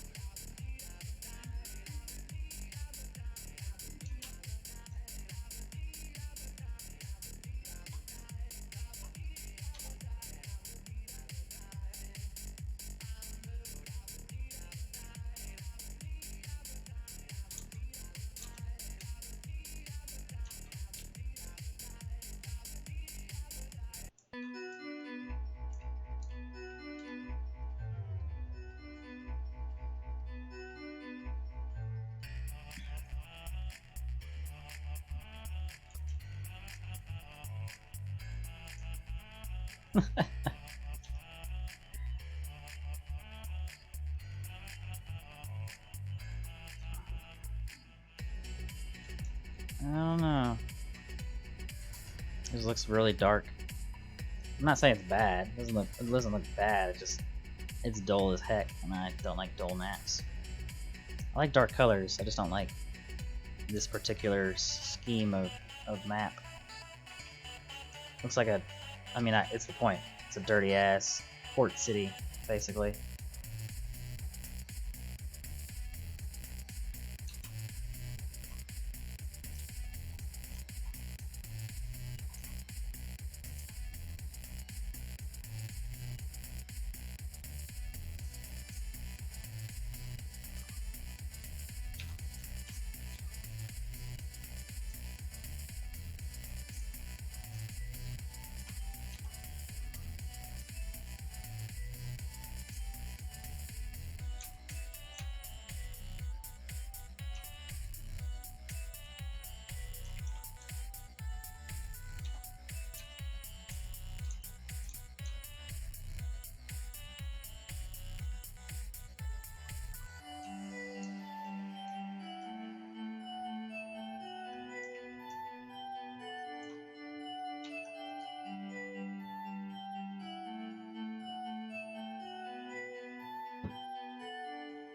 I don't know. This looks really dark. I'm not saying it's bad. It doesn't look bad. It's dull as heck, and I don't like dull maps. I like dark colors. I just don't like this particular scheme of map. Looks like it's the point. It's a dirty ass port city, basically.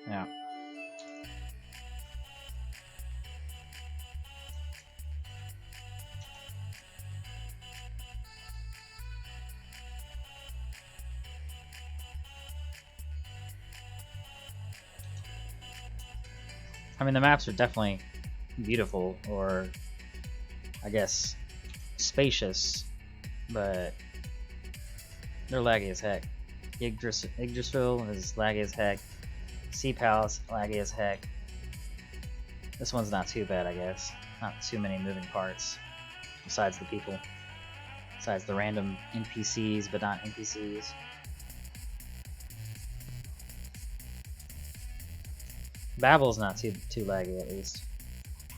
Yeah. I mean, the maps are definitely beautiful, or I guess spacious, but they're laggy as heck. Yggdrasil is laggy as heck. Sea Palace, laggy as heck. This one's not too bad, I guess. Not too many moving parts, besides the people. Besides the random NPCs, but not NPCs. Babel's not too laggy, at least.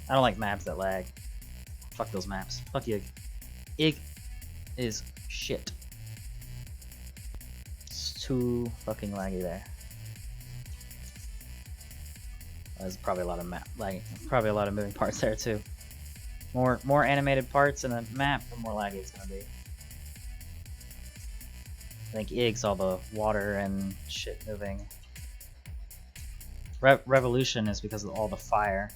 I don't like maps that lag. Fuck those maps. Fuck Yig. Yig is shit. It's too fucking laggy there. There's probably a lot of probably a lot of moving parts there too. More animated parts in a map, the more laggy it's gonna be. I think Ygg's all the water and shit moving. Revolution is because of all the fire.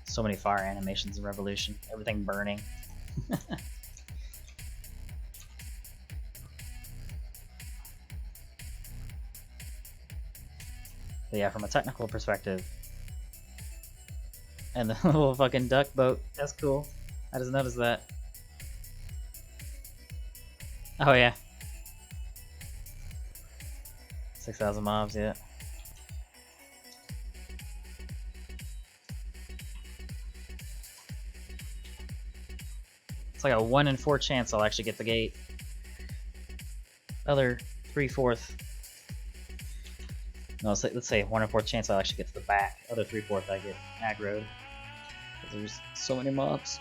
So many fire animations in Revolution. Everything burning. But yeah, from a technical perspective. And the little fucking duck boat. That's cool. I just noticed that. Oh yeah. 6,000 mobs, yeah. It's like a 1 in 4 chance I'll actually get the gate. Other 3/4. No, let's say 1 in 4 chance I'll actually get to the back. Other 3/4 I get aggroed. Because there's so many mobs.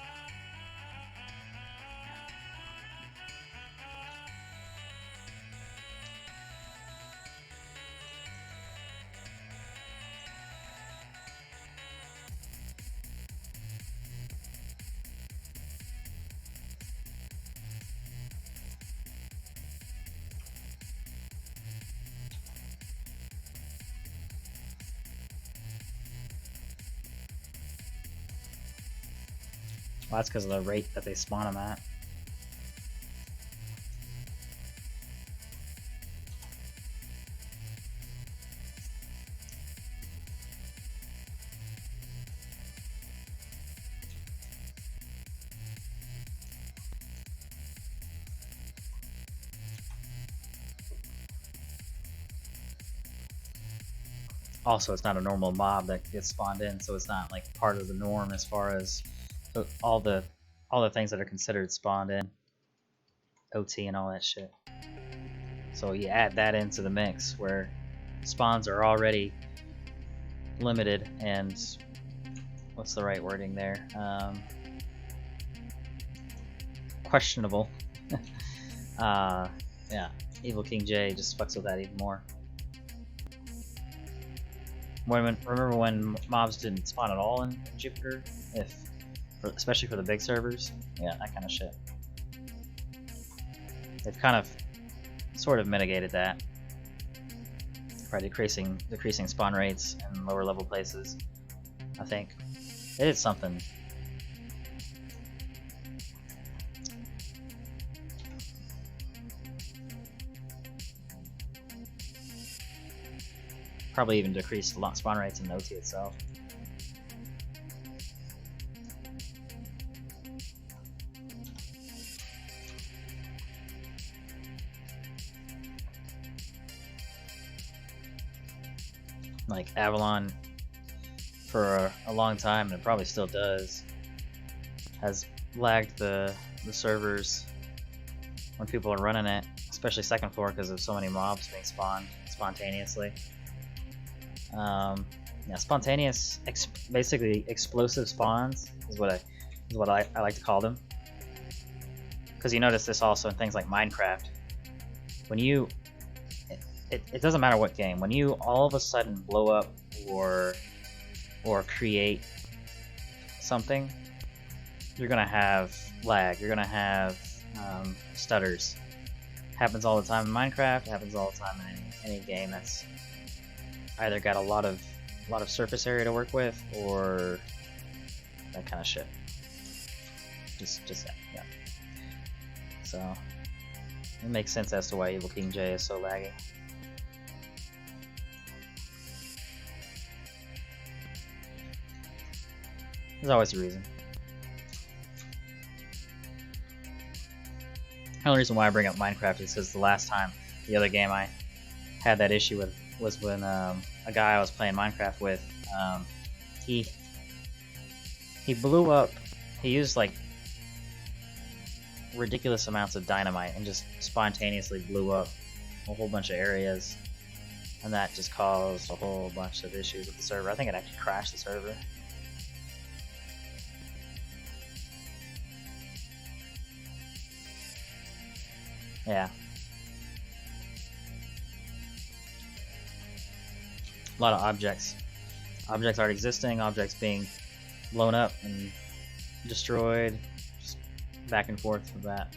Well, that's because of the rate that they spawn them at. Also, it's not a normal mob that gets spawned in, so it's not like part of the norm as far as all the things that are considered spawned in, OT and all that shit. So you add that into the mix where spawns are already limited and what's the right wording there? Questionable. Yeah, Evil King J just fucks with that even more. Remember when mobs didn't spawn at all in Jupiter? Especially for the big servers? Yeah, that kind of shit. They've kind of sort of mitigated that by decreasing spawn rates in lower level places. I think it is something. Probably even decreased spawn rates in OT itself. Like Avalon, for a long time, and it probably still does, has lagged the servers when people are running it, especially second floor because of so many mobs being spawned spontaneously. Yeah, spontaneous, basically explosive spawns is what I like to call them. Because you notice this also in things like Minecraft. When you, it doesn't matter what game, when you all of a sudden blow up or create something, you're gonna have lag. You're gonna have stutters. Happens all the time in Minecraft. Happens all the time in any game that's either got a lot of a lot of surface area to work with, or that kind of shit. Just that, yeah. So it makes sense as to why Evil King J is so laggy. There's always a reason. The only reason why I bring up Minecraft is because the last time, the other game I had that issue with was when a guy I was playing Minecraft with, he blew up. He used like ridiculous amounts of dynamite and just spontaneously blew up a whole bunch of areas, and that just caused a whole bunch of issues with the server. I think it actually crashed the server. Yeah. A lot of objects. Objects aren't existing, objects being blown up and destroyed. Just back and forth with that.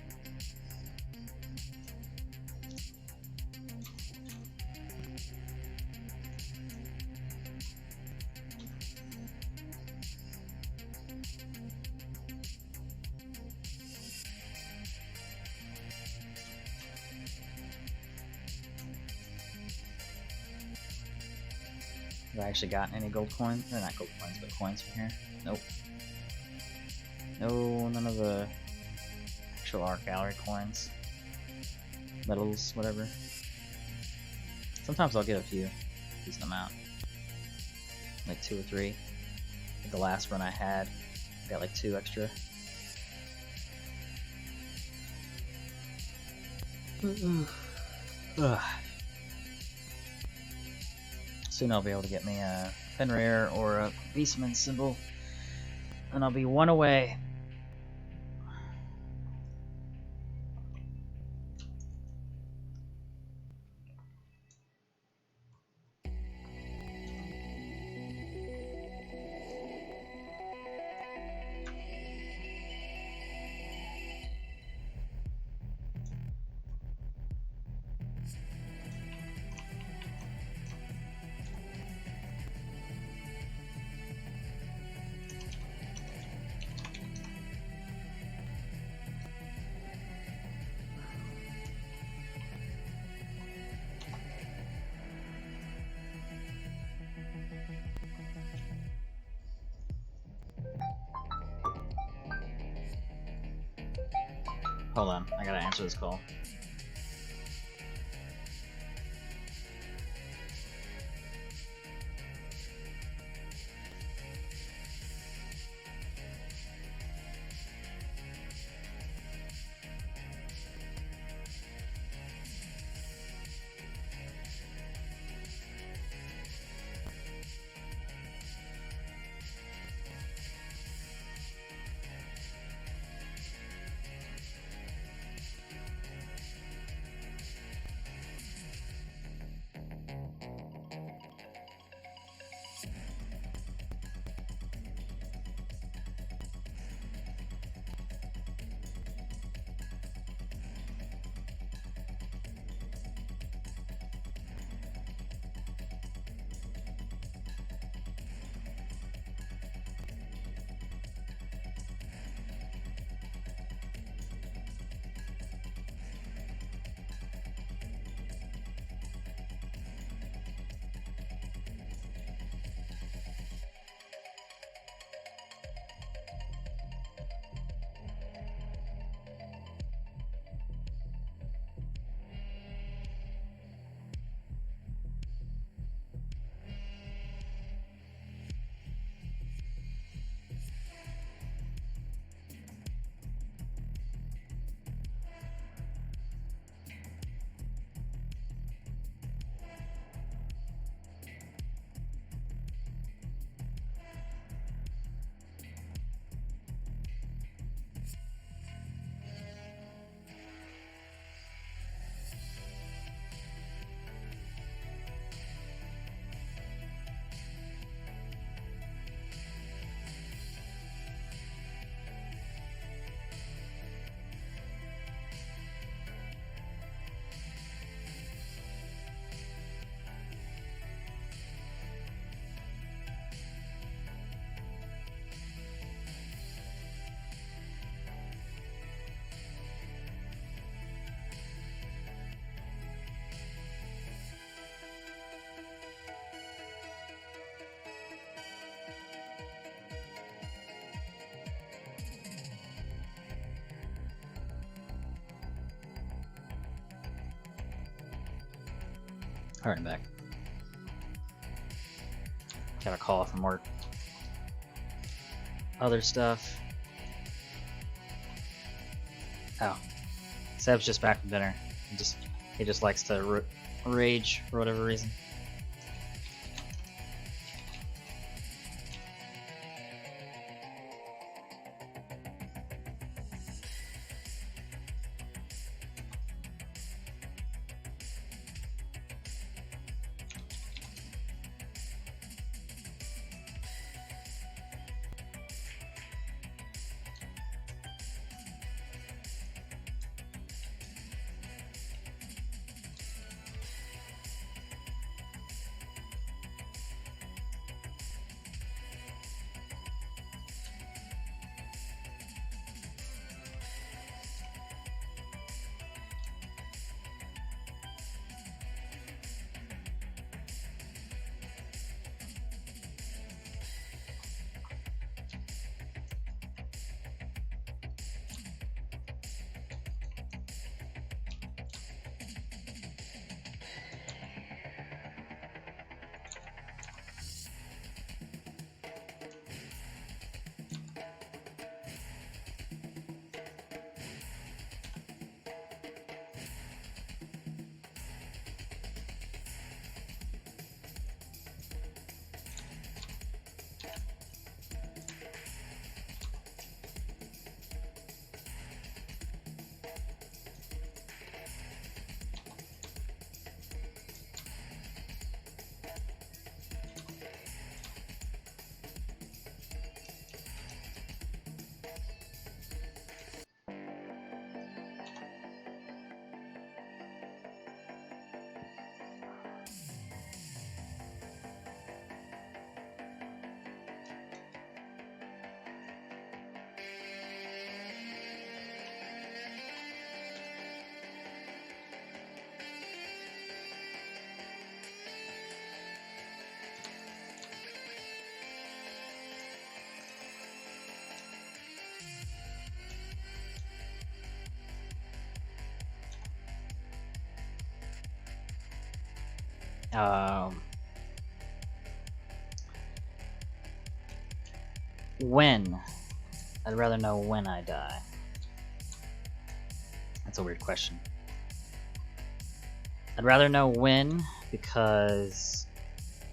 Have I actually gotten any gold coins? Or not gold coins, but coins from here? Nope. No, none of the actual art gallery coins. Medals, whatever. Sometimes I'll get a few. Decent amount. Like 2 or 3. Like the last run I had, I got like 2 extra. Ugh. Soon I'll be able to get me a Fenrir or a Beastman symbol, and I'll be 1 away. Hold on, I gotta answer this call. Alright, I'm back. Got a call from work. Other stuff. Oh. Seb's just back from dinner. He just likes to rage for whatever reason. When? I'd rather know when I die. That's a weird question. I'd rather know when, because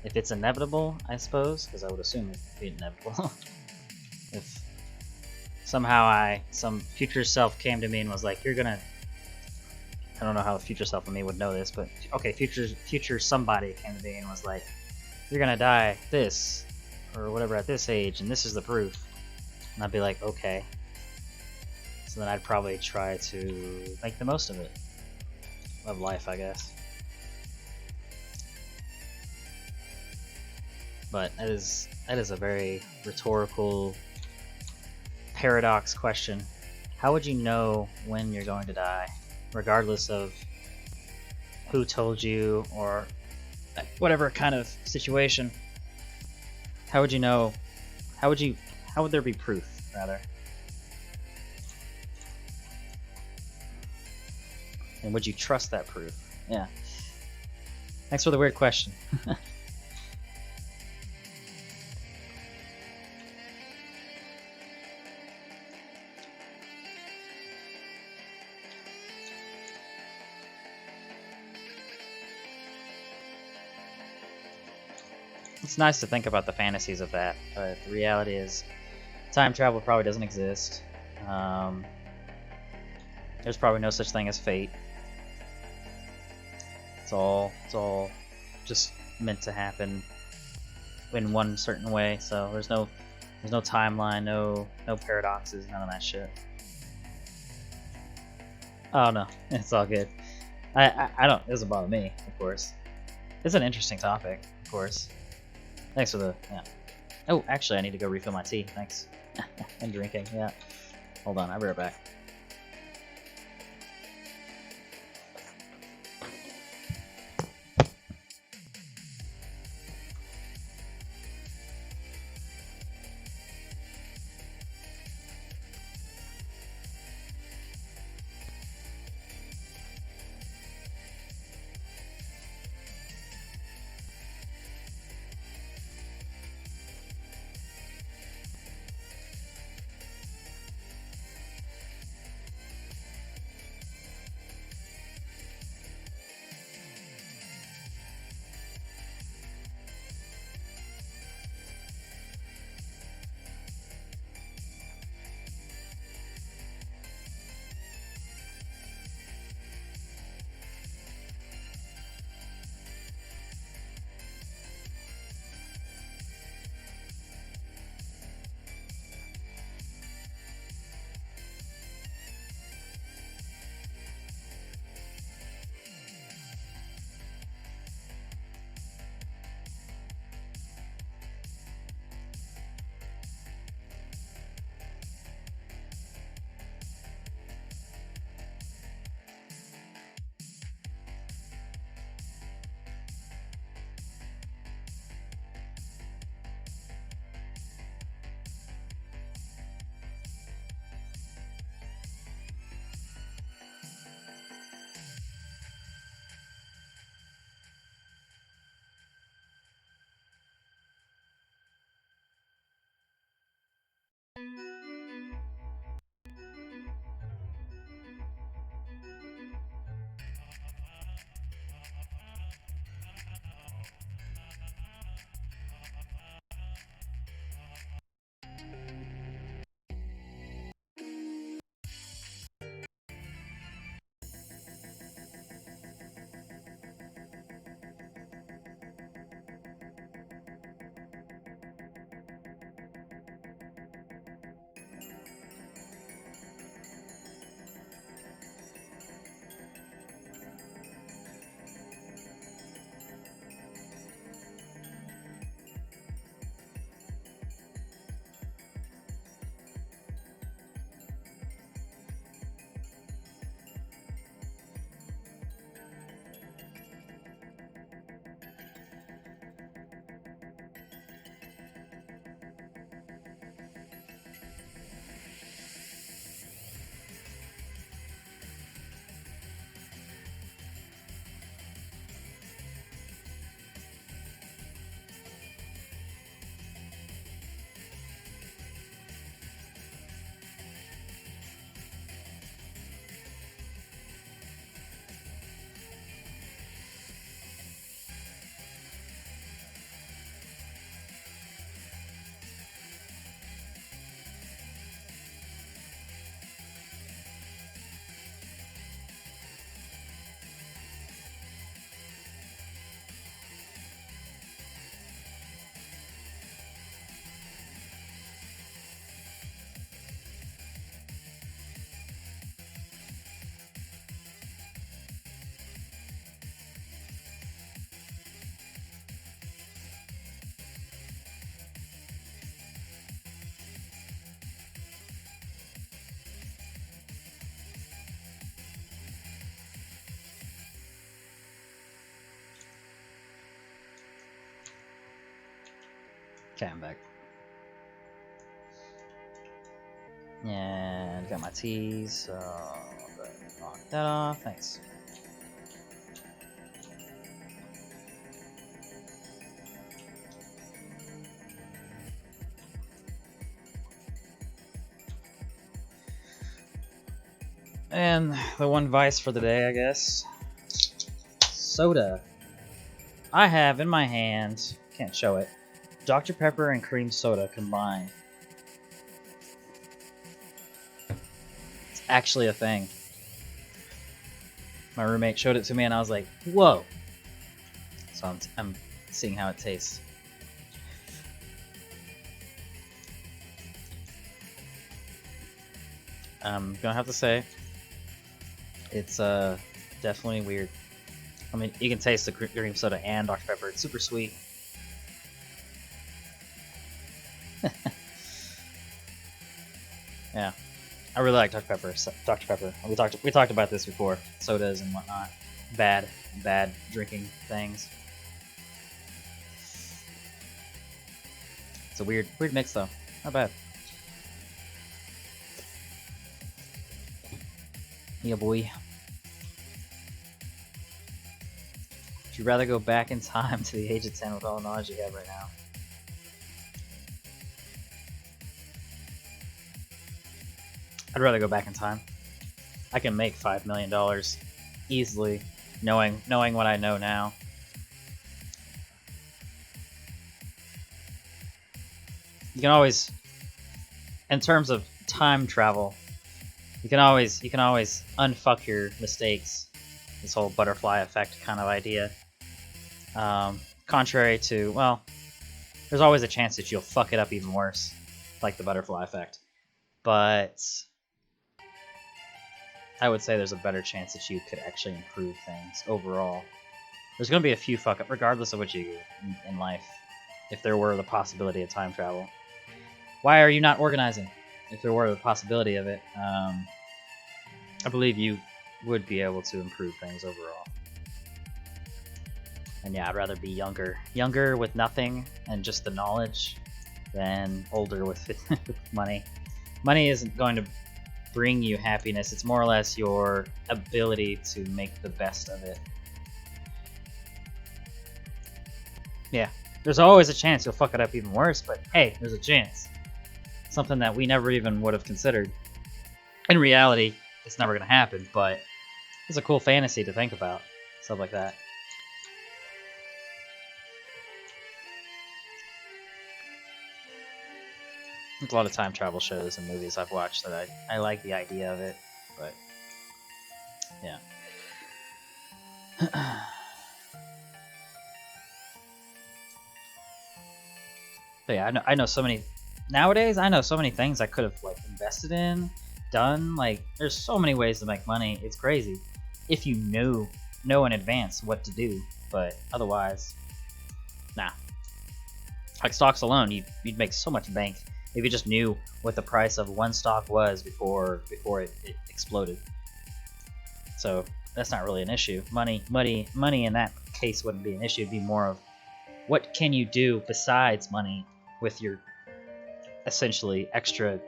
if it's inevitable, I suppose, because I would assume it'd be inevitable. If somehow some future self came to me and was like, you're gonna... I don't know how the future self of me would know this, but okay, future somebody came to me and was like, you're gonna die this, or whatever at this age, and this is the proof. And I'd be like, okay. So then I'd probably try to make the most of it. Of life, I guess. But that is a very rhetorical paradox question. How would you know when you're going to die, regardless of who told you or whatever kind of situation? How would you know? How would there be proof, rather? And would you trust that proof? Yeah. Thanks for the weird question. It's nice to think about the fantasies of that, but the reality is time travel probably doesn't exist. There's probably no such thing as fate. It's all just meant to happen in one certain way. So there's no timeline, no paradoxes, none of that shit. Oh no, it's all good. I don't. It doesn't bother me, of course. It's an interesting topic, of course. Thanks for the yeah. Oh, actually, I need to go refill my tea. Thanks. I'm drinking. Yeah. Hold on, I'll be right back. Okay, I'm back. And got my teas, so I'll go ahead and knock that off. Thanks. And the one vice for the day, I guess. Soda. I have in my hand, can't show it, Dr. Pepper and cream soda combined. It's actually a thing. My roommate showed it to me and I was like, whoa. So I'm seeing how it tastes. I'm gonna have to say, it's definitely weird. I mean, you can taste the cream soda and Dr. Pepper. It's super sweet. Yeah, I really like Dr. Pepper. Dr. Pepper. We talked about this before. Sodas and whatnot. Bad drinking things. It's a weird mix though. Not bad. Yeah, boy. Would you rather go back in time to the age of 10 with all the knowledge you have right now? I'd rather go back in time. I can make $5 million easily, knowing what I know now. You can always, in terms of time travel, you can always unfuck your mistakes. This whole butterfly effect kind of idea. Contrary to, well, there's always a chance that you'll fuck it up even worse, like the butterfly effect. But I would say there's a better chance that you could actually improve things overall. There's going to be a few fuck up, regardless of what you do in life, if there were the possibility of time travel. Why are you not organizing? If there were the possibility of it, I believe you would be able to improve things overall. And yeah, I'd rather be younger with nothing and just the knowledge, than older with money. Money isn't going to bring you happiness. It's more or less your ability to make the best of it. Yeah, there's always a chance you'll fuck it up even worse, but hey, there's a chance. something that we never even would have considered. In reality, it's never going to happen, but it's a cool fantasy to think about. Stuff like that. There's a lot of time travel shows and movies I've watched that I like the idea of it, but yeah. But yeah, I know so many nowadays. I know so many things I could have like invested in, done. Like, there's so many ways to make money. It's crazy if you know in advance what to do. But otherwise, nah. Like stocks alone, you'd make so much bank if you just knew what the price of one stock was before it exploded. So that's not really an issue. Money in that case wouldn't be an issue. It'd be more of what can you do besides money with your essentially extra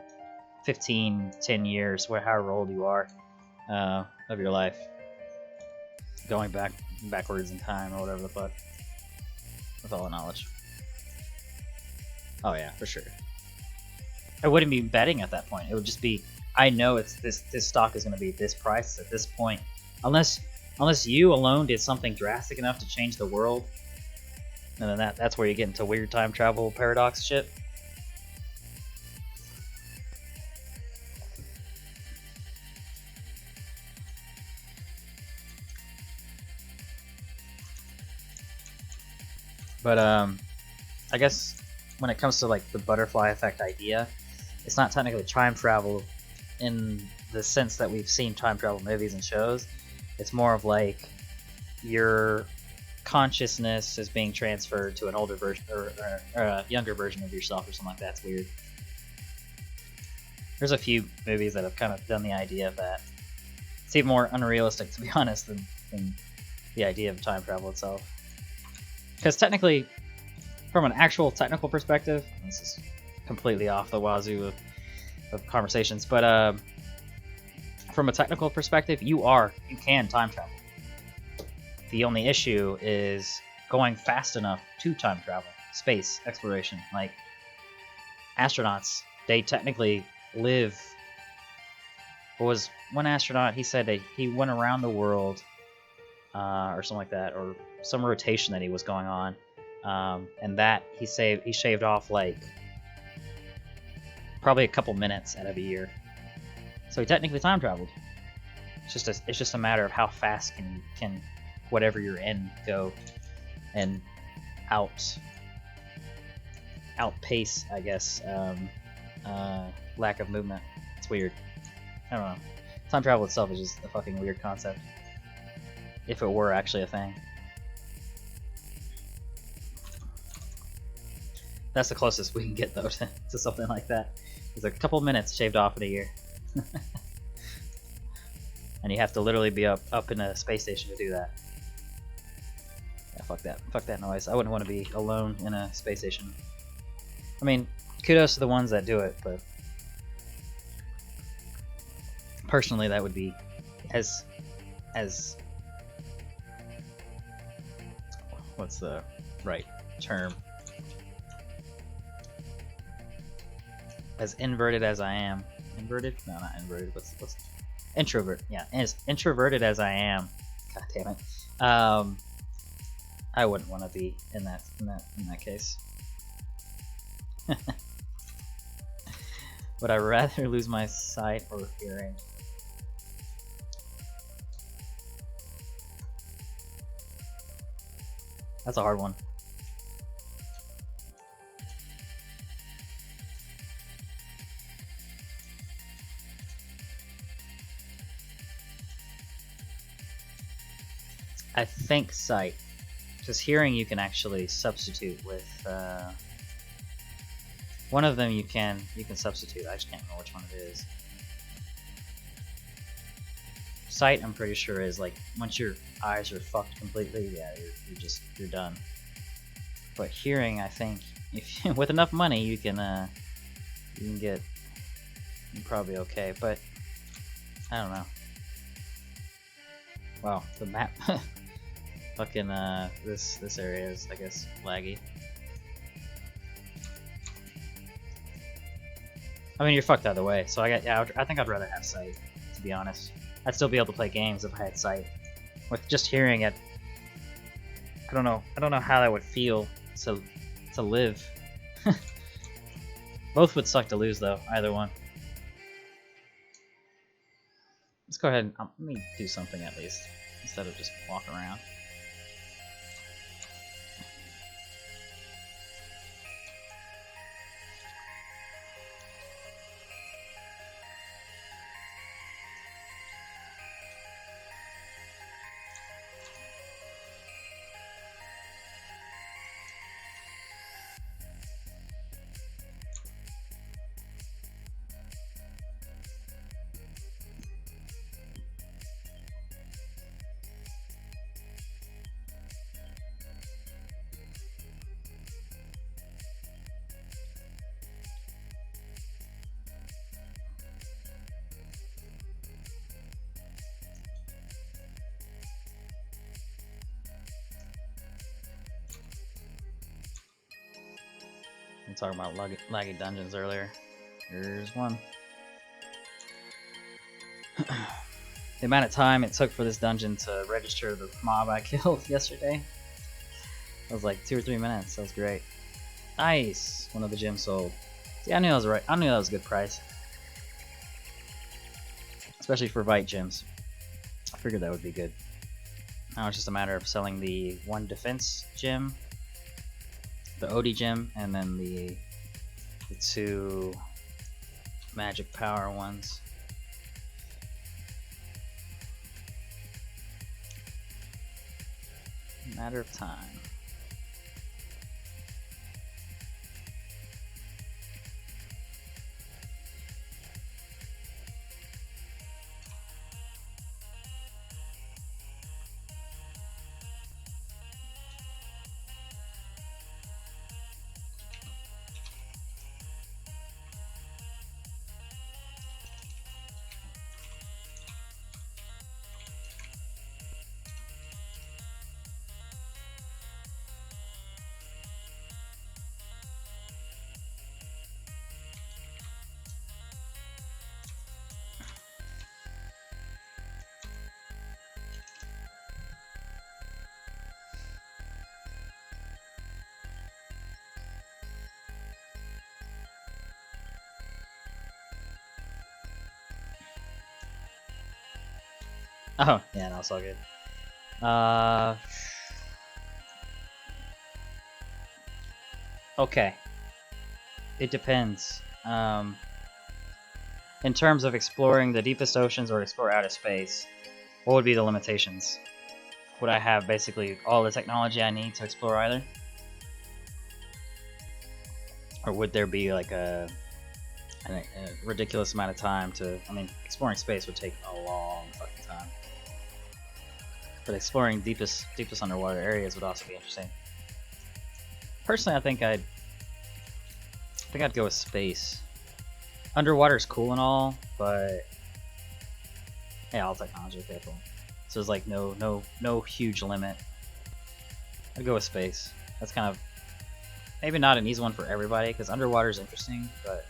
15, 10 years, however old you are, of your life, going backwards in time or whatever the fuck, with all the knowledge. Oh yeah, for sure. I wouldn't be betting at that point. It would just be, I know it's this stock is going to be this price at this point, unless you alone did something drastic enough to change the world, and then that's where you get into weird time travel paradox shit. But I guess when it comes to like the butterfly effect idea, it's not technically time travel in the sense that we've seen time travel movies and shows. It's more of like your consciousness is being transferred to an older version or a younger version of yourself or something like that. It's weird. There's a few movies that have kind of done the idea of that. It's even more unrealistic, to be honest, than the idea of time travel itself. Because technically, from an actual technical perspective, this is completely off the wazoo of conversations, but from a technical perspective, you can time travel. The only issue is going fast enough to time travel. Space exploration. Like, astronauts, they technically live... What was one astronaut, he said that he went around the world, or something like that, or some rotation that he was going on, and that he shaved off like probably a couple minutes out of a year. So he technically time traveled. It's just a matter of how fast can whatever you're in go and outpace, I guess, lack of movement. It's weird. I don't know. Time travel itself is just a fucking weird concept. If it were actually a thing. That's the closest we can get, though, to something like that. It's a couple minutes shaved off in a year. And you have to literally be up in a space station to do that. Yeah, fuck that. Fuck that noise. I wouldn't want to be alone in a space station. I mean, kudos to the ones that do it, but... personally, that would be as... what's the right term? As inverted as I am. Inverted? No, not inverted. What's introvert? Yeah, as introverted as I am. God damn it. I wouldn't want to be in that case. Would I rather lose my sight or hearing? That's a hard one. I think sight. Because hearing you can actually substitute with one of them you can substitute. I just can't remember which one it is. Sight, I'm pretty sure, is like once your eyes are fucked completely, yeah, you're done. But hearing, I think, if with enough money, you can get, you're probably okay. But I don't know. Wow, the map, fucking this area is, I guess, laggy. I mean, you're fucked either way. So I think I'd rather have sight, to be honest. I'd still be able to play games if I had sight. With just hearing it, I don't know. I don't know how that would feel to live. Both would suck to lose, though. Either one. Let's go ahead and let me do something at least instead of just walk around. I'm talking about laggy dungeons earlier. Here's one. The amount of time it took for this dungeon to register the mob I killed yesterday. It was like 2 or 3 minutes. That was great. Nice! One of the gems sold. See, I knew that was right. I knew that was a good price. Especially for Vite gems. I figured that would be good. Now it's just a matter of selling the 1 defense gem, the Odie gem, and then the 2 magic power ones. Matter of time. Oh, yeah, no, it's all good. Okay. It depends. In terms of exploring the deepest oceans or explore outer space, what would be the limitations? Would I have basically all the technology I need to explore either? Or would there be like a ridiculous amount of time to... I mean, exploring space would take a long fucking time. But exploring deepest underwater areas would also be interesting. Personally, I think I'd go with space. Underwater's cool and all, but yeah, all technology is cool. So there's like no huge limit. I'd go with space. That's kind of maybe not an easy one for everybody because underwater is interesting, but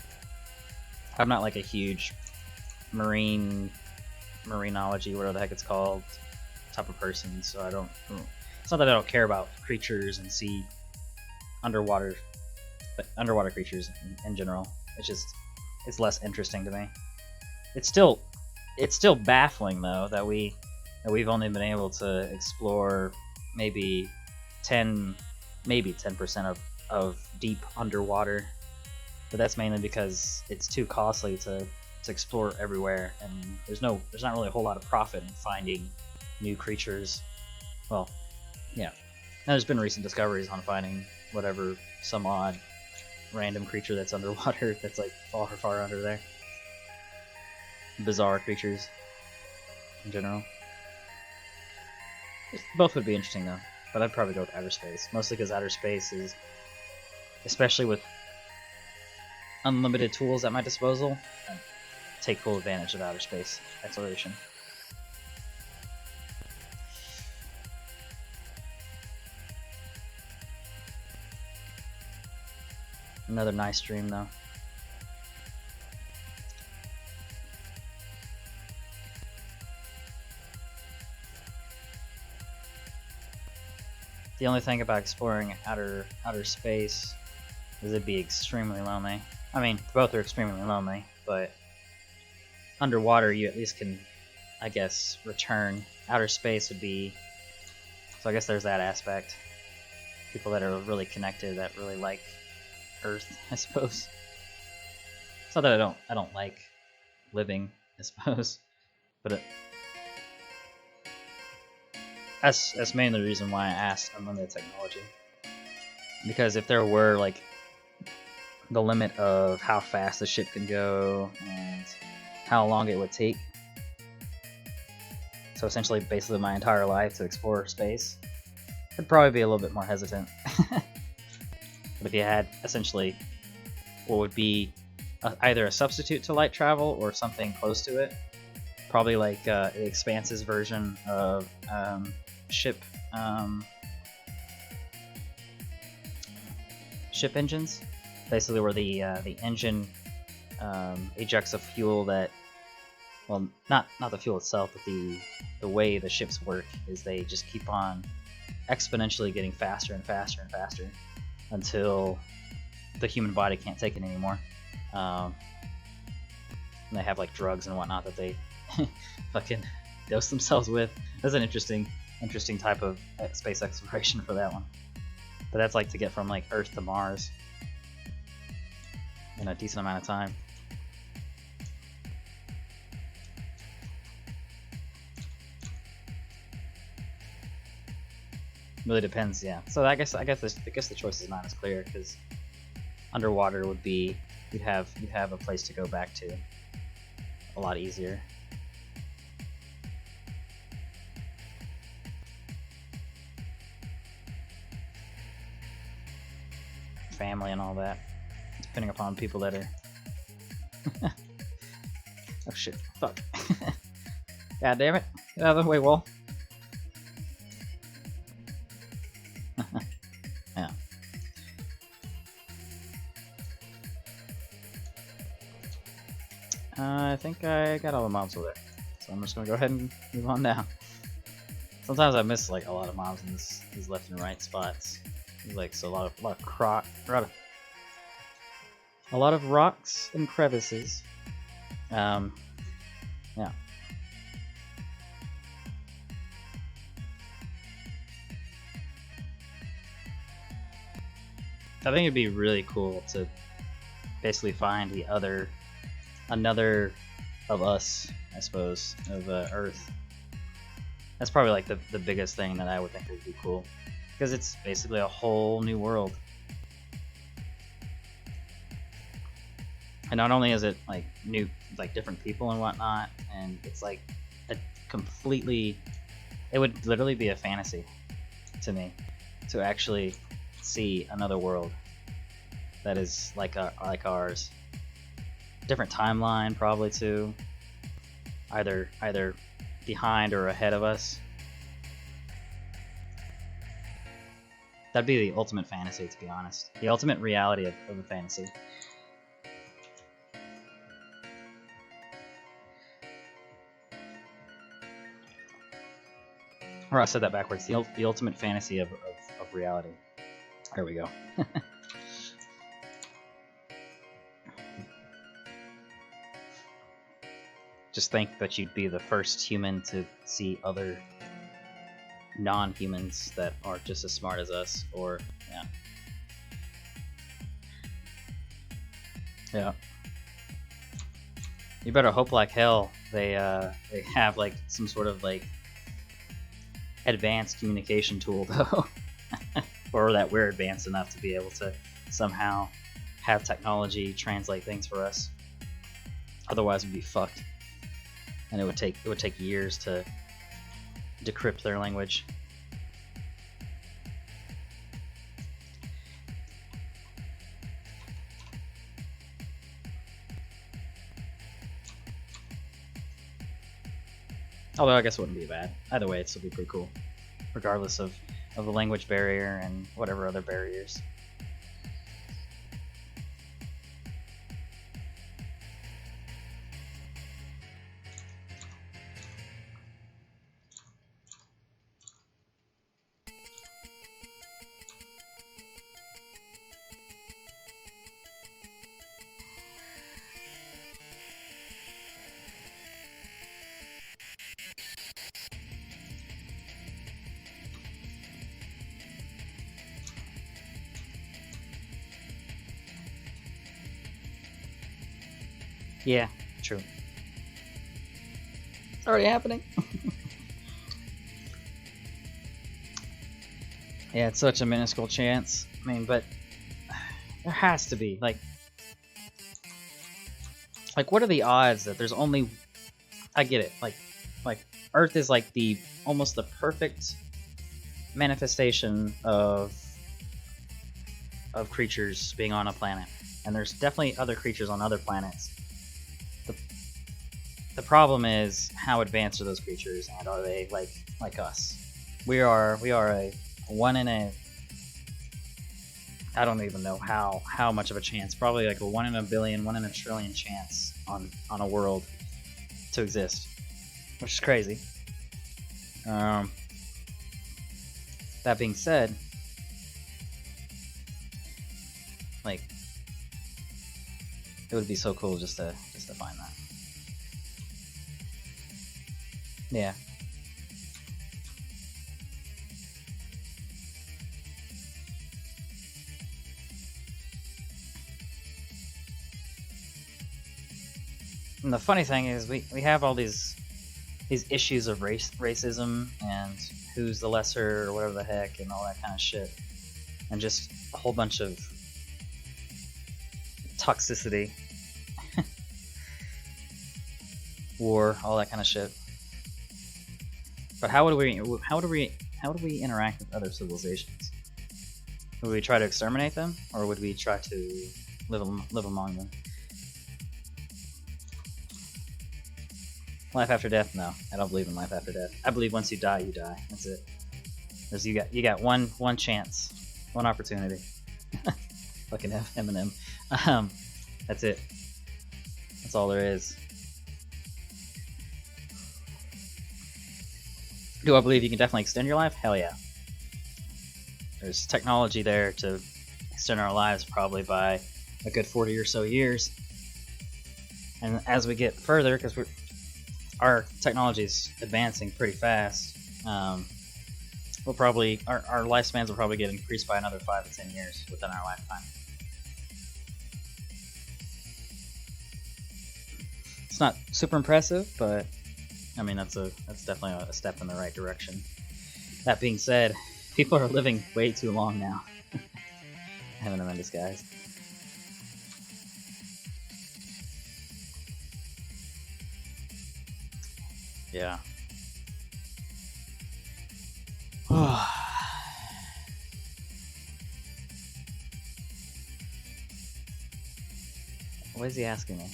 I'm not like a huge marinology, whatever the heck it's called, type of person. So I don't. It's not that I don't care about creatures and sea underwater creatures in general. It's just it's less interesting to me. It's still baffling though that we've only been able to explore maybe 10% of deep underwater, but that's mainly because it's too costly to explore everywhere, and there's not really a whole lot of profit in finding new creatures. Well, yeah. Now there's been recent discoveries on finding whatever some odd random creature that's underwater that's like far under there. Bizarre creatures in general. Both would be interesting though, but I'd probably go with outer space, mostly because outer space is, especially with unlimited tools at my disposal, I take full advantage of outer space exploration. Another nice stream though. The only thing about exploring outer space is it'd be extremely lonely. I mean, both are extremely lonely, but underwater you at least can, I guess, return. Outer space would be, so I guess there's that aspect. People that are really connected, that really like Earth, I suppose. It's not that I don't like living, I suppose, but that's mainly the reason why I asked unlimited technology. Because if there were like the limit of how fast the ship can go and how long it would take, so essentially basically my entire life to explore space, I'd probably be a little bit more hesitant. But if you had essentially what would be either a substitute to light travel or something close to it, probably like the Expanse's version of ship engines, basically where the engine ejects a fuel that, well, not the fuel itself, but the way the ships work is they just keep on exponentially getting faster and faster and faster until the human body can't take it anymore. And they have like drugs and whatnot that they fucking dose themselves with. That's an interesting type of space exploration for that one. But that's like to get from like Earth to Mars in a decent amount of time. Really depends, yeah. So I guess the choice is not as clear, because underwater would be you'd have a place to go back to a lot easier. Family and all that, depending upon people that are. Oh shit! Fuck! God damn it! Get out of the way, wall. Yeah. I think I got all the mobs with it, so I'm just gonna go ahead and move on now. Sometimes I miss like a lot of mobs in these left and right spots. Like, so a lot of rocks and crevices. Yeah. I think it'd be really cool to basically find another of us, I suppose, of Earth. That's probably like the biggest thing that I would think would be cool, because it's basically a whole new world. And not only is it like new, like different people and whatnot, and it's like a completely, it would literally be a fantasy to me to actually see another world that is like ours. Different timeline probably too. Either behind or ahead of us. That'd be the ultimate fantasy, to be honest. The ultimate reality of a fantasy. Or I said that backwards. The ultimate fantasy of reality. There we go. Just think that you'd be the first human to see other non-humans that are just as smart as us, or yeah. You better hope like hell they have like some sort of like advanced communication tool though, or that we're advanced enough to be able to somehow have technology translate things for us. Otherwise, we'd be fucked, and it would take years to decrypt their language. Although I guess it wouldn't be bad. Either way, it'd still be pretty cool, regardless of the language barrier and whatever other barriers. Yeah, true. It's already happening. Yeah, it's such a minuscule chance. I mean, but there has to be like what are the odds that there's only? I get it. Like Earth is like the almost the perfect manifestation of creatures being on a planet, and there's definitely other creatures on other planets. The problem is how advanced are those creatures, and are they like us? We are a one in a. I don't even know how much of a chance. Probably like a 1 in a billion, 1 in a trillion chance on a world to exist, which is crazy. That being said, like it would be so cool just to find that. Yeah. And the funny thing is, we have all these issues of racism and who's the lesser or whatever the heck and all that kind of shit, and just a whole bunch of toxicity, war, all that kind of shit. But how would we interact with other civilizations? Would we try to exterminate them, or would we try to live among them? Life after death? No, I don't believe in life after death. I believe once you die, you die. That's it. There's you got one chance, one opportunity. Fucking Eminem. That's it. That's all there is. Do I believe you can definitely extend your life? Hell yeah. There's technology there to extend our lives probably by a good 40 or so years. And as we get further, because our technology is advancing pretty fast, we'll probably our lifespans will probably get increased by another 5 to 10 years within our lifetime. It's not super impressive, but I mean that's definitely a step in the right direction. That being said, people are living way too long now. Heaven in disguise. Yeah. What is he asking me?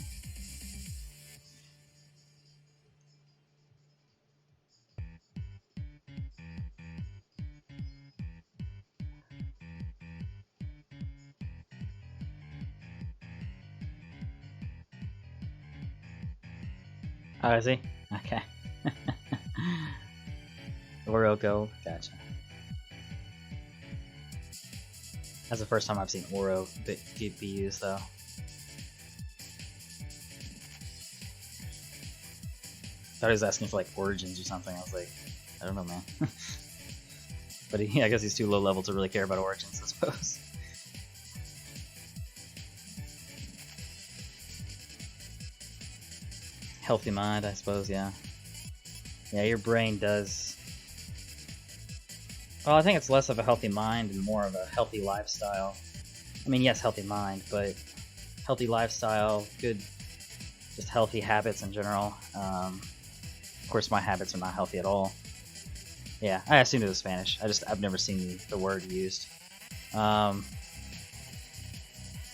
Oh, is he? Okay. Oro Gold, gotcha. That's the first time I've seen Oro be used, though. Thought he was asking for like origins or something. I was like, I don't know, man. But I guess he's too low level to really care about origins, I suppose. Healthy mind, I suppose, yeah. Yeah, your brain does. Well, I think it's less of a healthy mind and more of a healthy lifestyle. I mean, yes, healthy mind, but healthy lifestyle, good, just healthy habits in general. Of course, my habits are not healthy at all. Yeah, I assumed it was Spanish. I've never seen the word used. Because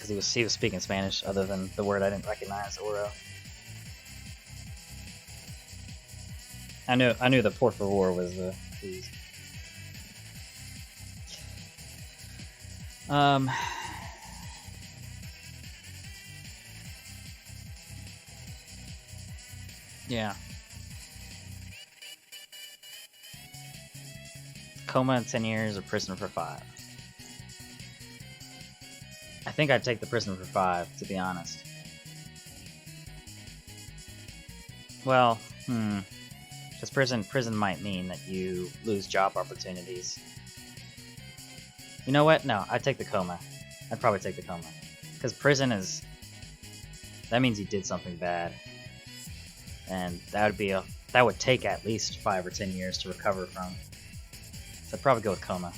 he was speaking Spanish, other than the word I didn't recognize, Oro. I knew the por favor was the please. Yeah. Coma in 10 years or prisoner for 5? I think I'd take the prisoner for 5, to be honest. Well, because prison might mean that you lose job opportunities. You know what? No, I'd take the coma. I'd probably take the coma. Because prison is... that means he did something bad, and that would take at least 5 or 10 years to recover from. So I'd probably go with coma.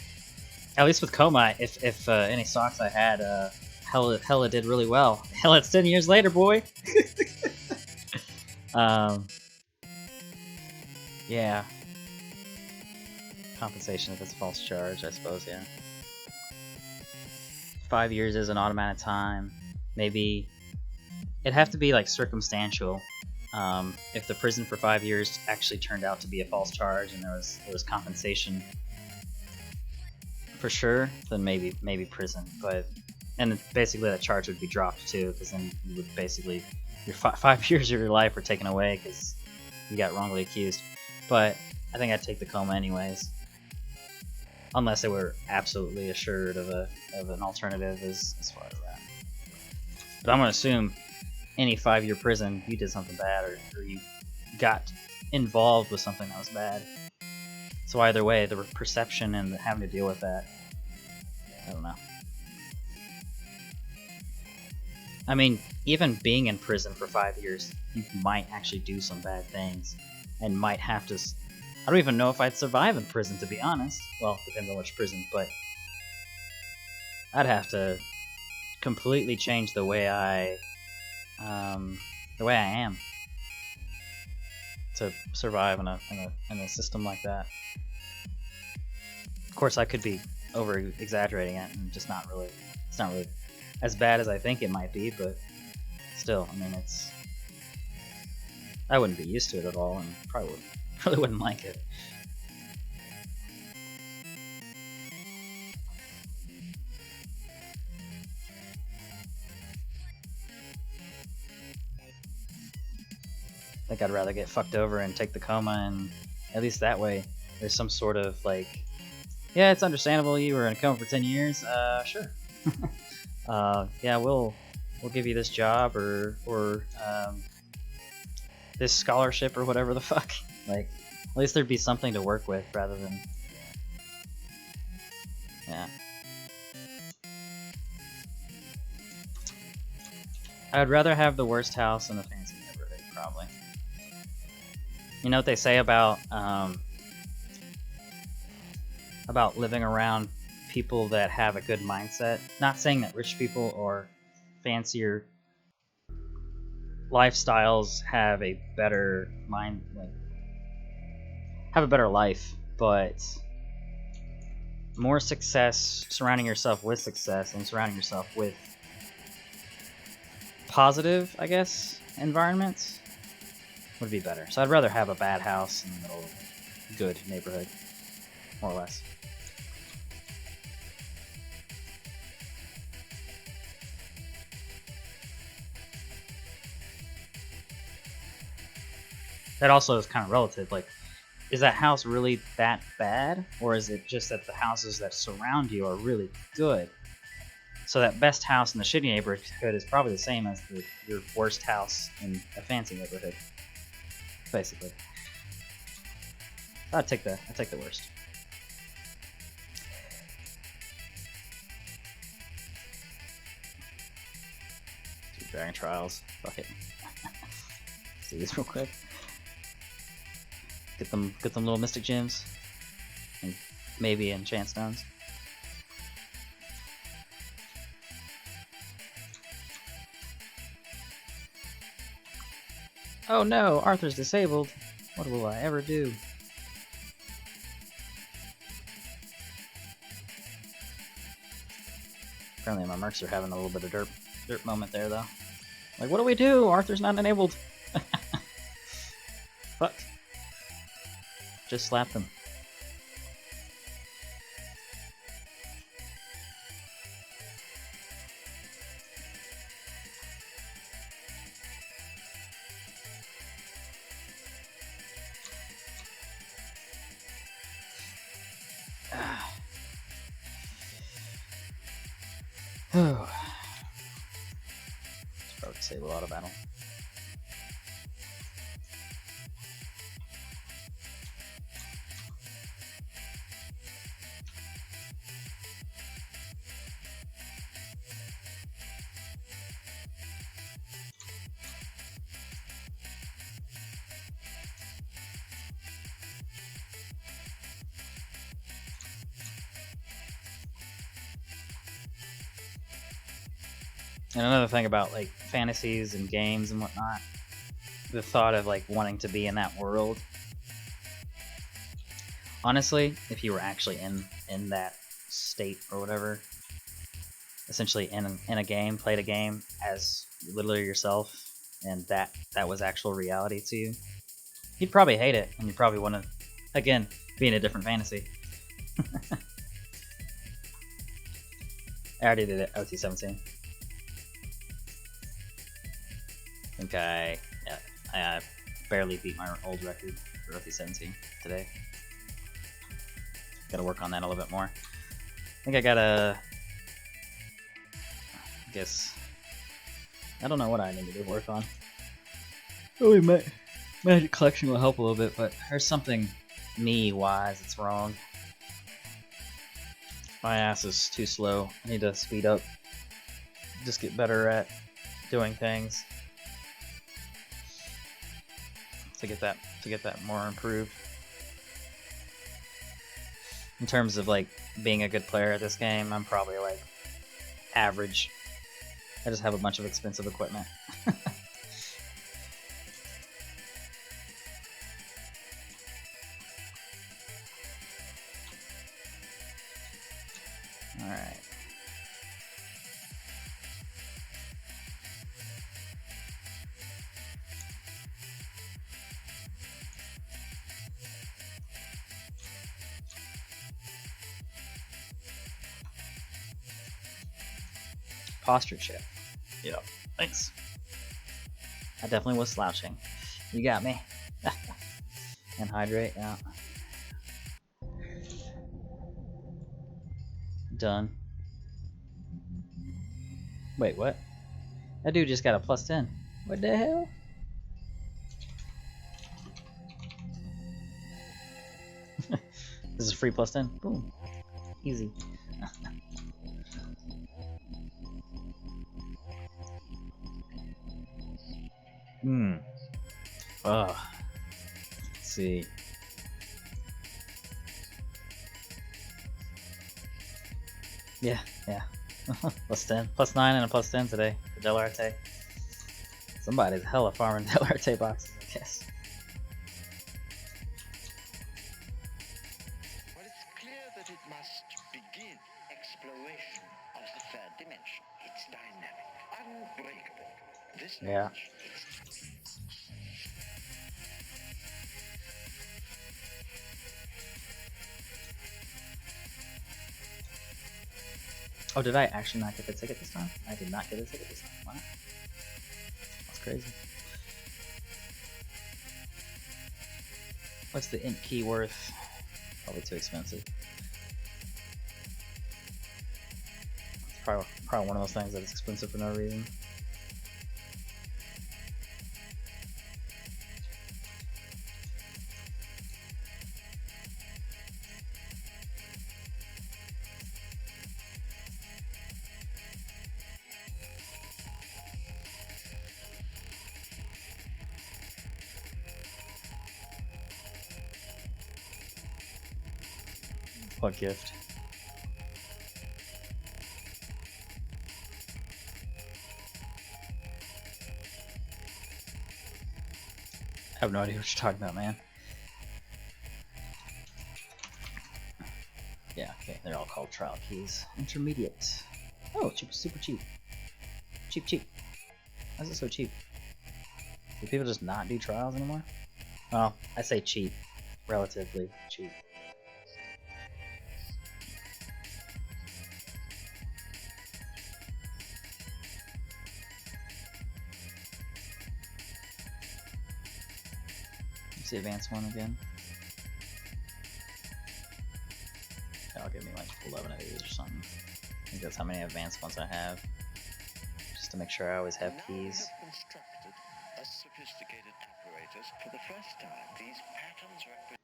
At least with coma, if any socks I had, Hella did really well. Hell, it's 10 years later, boy. Yeah. Compensation if it's a false charge, I suppose. Yeah. 5 years is an odd amount of time. Maybe it'd have to be like circumstantial. If the prison for 5 years actually turned out to be a false charge and there was compensation for sure, then maybe prison. But and basically that charge would be dropped too, because then you would basically your 5 years of your life were taken away because you got wrongly accused. But I think I'd take the coma anyways, unless they were absolutely assured of an alternative as far as that. But I'm gonna assume any 5-year prison, you did something bad, or you got involved with something that was bad. So either way, the perception and having to deal with that, I don't know. I mean, even being in prison for 5 years, you might actually do some bad things, and might have to. I don't even know if I'd survive in prison, to be honest. Well, depends on which prison, but I'd have to completely change the way I am to survive in a system like that. Of course, I could be over exaggerating it and just not really. It's not really as bad as I think it might be, but still, I mean, I wouldn't be used to it at all, and probably wouldn't like it. I think I'd rather get fucked over and take the coma, and at least that way there's some sort of like, yeah, it's understandable you were in a coma for 10 years, sure. Yeah, we'll give you this job or this scholarship or whatever the fuck. Like, at least there'd be something to work with rather than, yeah. I'd rather have the worst house in the fancy neighborhood, probably. You know what they say about living around people that have a good mindset? Not saying that rich people or fancier lifestyles have a better have a better life, but more success, surrounding yourself with success and surrounding yourself with positive, I guess, environments would be better. So I'd rather have a bad house in the middle of a good neighborhood, more or less. That also is kind of relative. Like, is that house really that bad, or is it just that the houses that surround you are really good? So that best house in the shitty neighborhood is probably the same as your worst house in a fancy neighborhood, basically. I'd take the worst. Do Dragon Trials. Fuck it. Let's do this real quick. Get them little mystic gems, and maybe enchant stones. Oh no, Arthur's disabled. What will I ever do? Apparently my mercs are having a little bit of derp moment there though. Like, what do we do? Arthur's not enabled. Fuck. Just slap them. Oh. It's probably save a lot of battle. And another thing about like fantasies and games and whatnot, the thought of like wanting to be in that world. Honestly, if you were actually in that state or whatever, essentially in a game, played a game as literally yourself, and that was actual reality to you, you'd probably hate it, and you probably want to, again, be in a different fantasy. I already did it, OT17. I think I barely beat my old record for OT17 today. Gotta work on that a little bit more. I think I gotta, I guess, I don't know what I need to work on. Oh, Magic Collection will help a little bit, but there's something me-wise that's wrong. My ass is too slow. I need to speed up. Just get better at doing things to get that more improved. In terms of like being a good player at this game, I'm probably like average. I just have a bunch of expensive equipment. Alright. Posture shift. Yep. Thanks. I definitely was slouching. You got me. And hydrate, yeah. Done. Wait, what? That dude just got a +10. What the hell? This is free +10. Boom. Easy. Ugh. Let's see. Yeah. +10. +9 and a +10 today for Del Arte. Somebody's hella farming Del Arte boxes, I guess. Well, it's clear that it must begin exploration of the third dimension. It's dynamic, unbreakable. This knowledge is... Oh, did I actually not get the ticket this time? I did not get a ticket this time. Wow. That's crazy. What's the int key worth? Probably too expensive. It's probably one of those things that is expensive for no reason. What gift? I have no idea what you're talking about, man. Yeah, okay, they're all called trial keys. Intermediate. Oh, cheap, super cheap. Cheap. Why is it so cheap? Do people just not do trials anymore? Well, I say cheap. Relatively cheap. What's the advanced one again? That'll give me like 11 of these or something. I think that's how many advanced ones I have. Just to make sure I always have keys. Constructed a sophisticated apparatus for the first time. These patterns represent...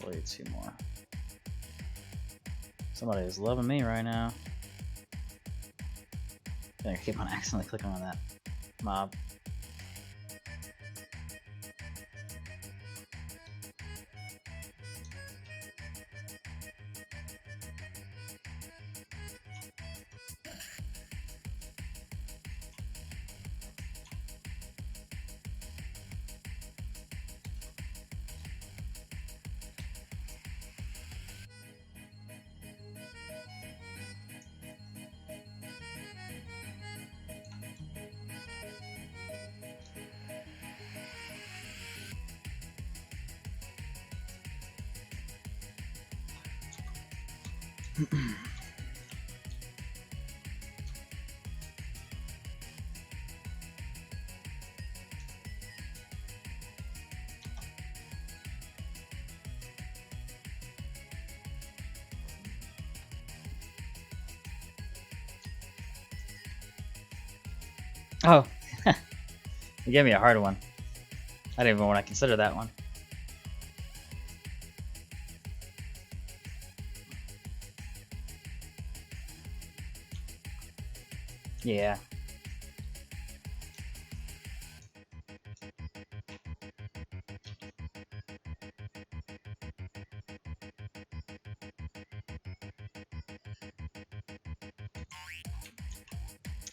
Probably 2 more. Somebody is loving me right now. I keep on accidentally clicking on that mob. Oh, you gave me a hard one. I didn't even want to consider that one. Yeah.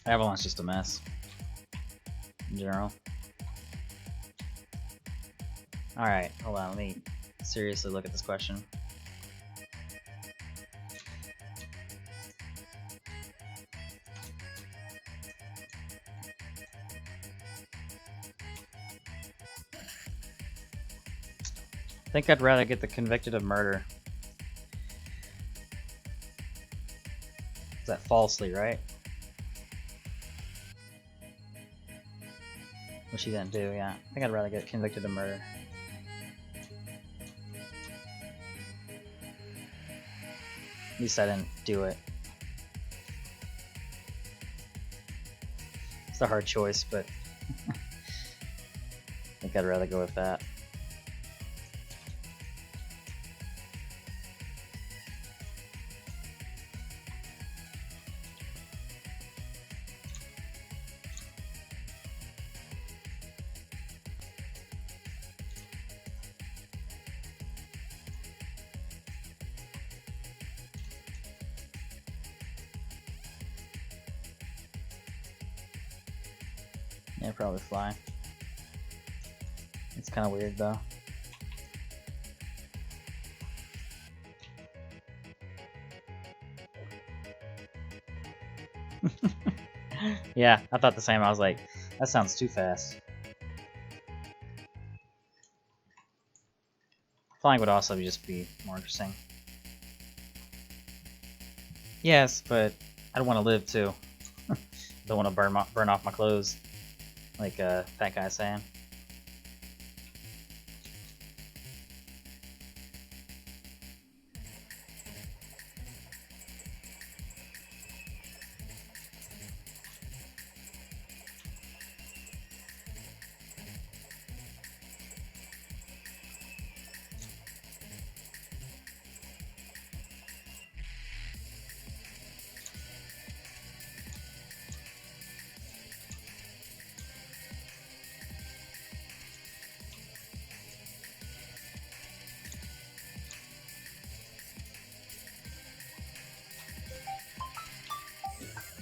Avalon's just a mess. In general. Alright, hold on, let me seriously look at this question. I think I'd rather get the convicted of murder. Is that falsely, right? Which he didn't do, yeah. I think I'd rather get convicted of murder. At least I didn't do it. It's a hard choice, but I think I'd rather go with that. Yeah, probably fly. It's kind of weird though. Yeah, I thought the same. I was like, that sounds too fast. Flying would also just be more interesting. Yes, but I don't want to live too. Don't want to burn off my clothes, like that guy saying.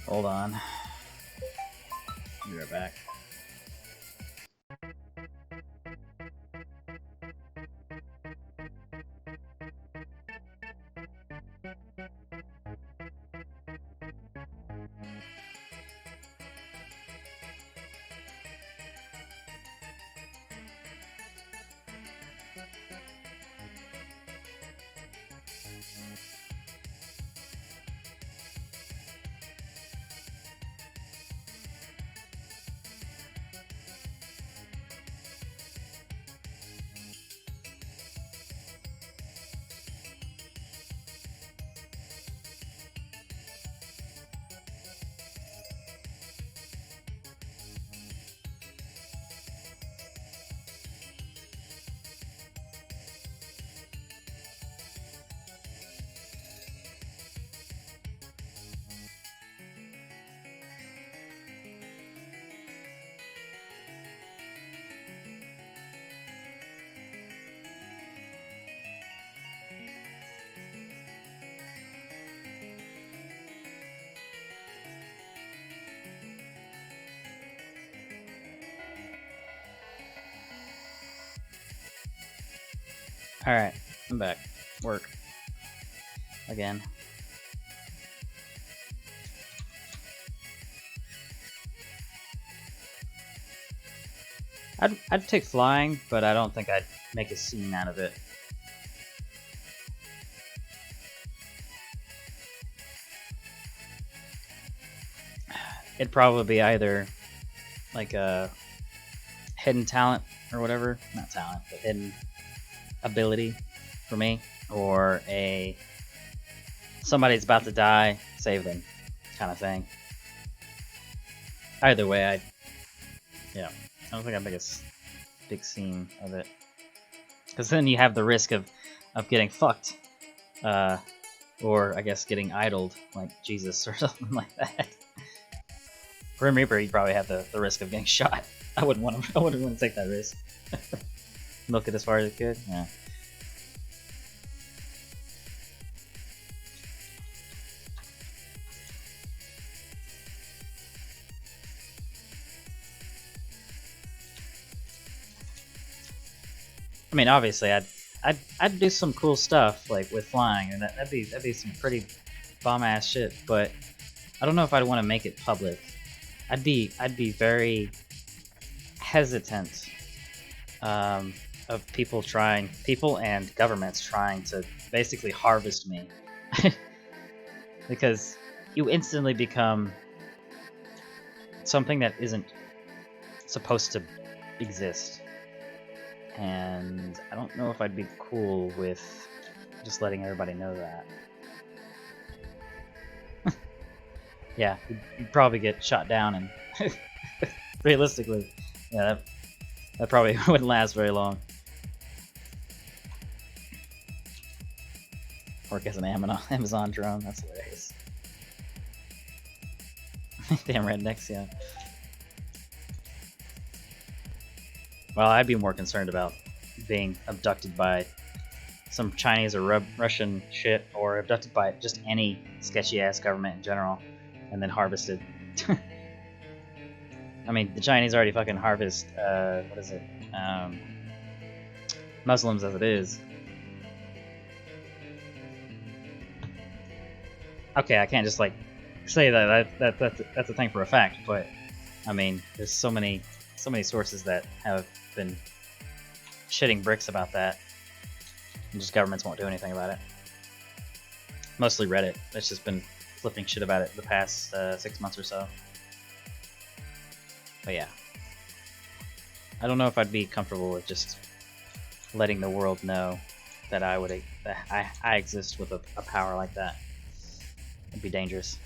Hold on. Be right back. Alright, I'm back. Work. Again. I'd take flying, but I don't think I'd make a scene out of it. it'd probably be either like a hidden talent or whatever, not talent, but hidden ability for me, or a somebody's about to die, save them kind of thing. Either way, I don't think I'd make a big scene of it, because then you have the risk of getting fucked, or I guess getting idled like Jesus or something like that. Grim Reaper, you'd probably have the risk of getting shot. I wouldn't want to take that risk. Milk it as far as it could. Yeah. I mean, obviously, I'd do some cool stuff like with flying, and that'd be some pretty bomb ass shit. But I don't know if I'd want to make it public. I'd be very hesitant of people and governments trying to basically harvest me, because you instantly become something that isn't supposed to exist. And I don't know if I'd be cool with just letting everybody know that. Yeah, you'd probably get shot down, and realistically, yeah, that probably wouldn't last very long. Or as an Amazon drone, that's hilarious. Damn rednecks, yeah. Well, I'd be more concerned about being abducted by some Chinese or Russian shit, or abducted by just any sketchy-ass government in general, and then harvested. I mean, the Chinese already fucking harvest, what is it? Muslims as it is. Okay, I can't just, like, say that's a thing for a fact, but, I mean, there's so many sources that have been shitting bricks about that, and just governments won't do anything about it. Mostly Reddit. It's just been flipping shit about it the past 6 months or so. But yeah, I don't know if I'd be comfortable with just letting the world know that I exist with a power like that. It'd be dangerous.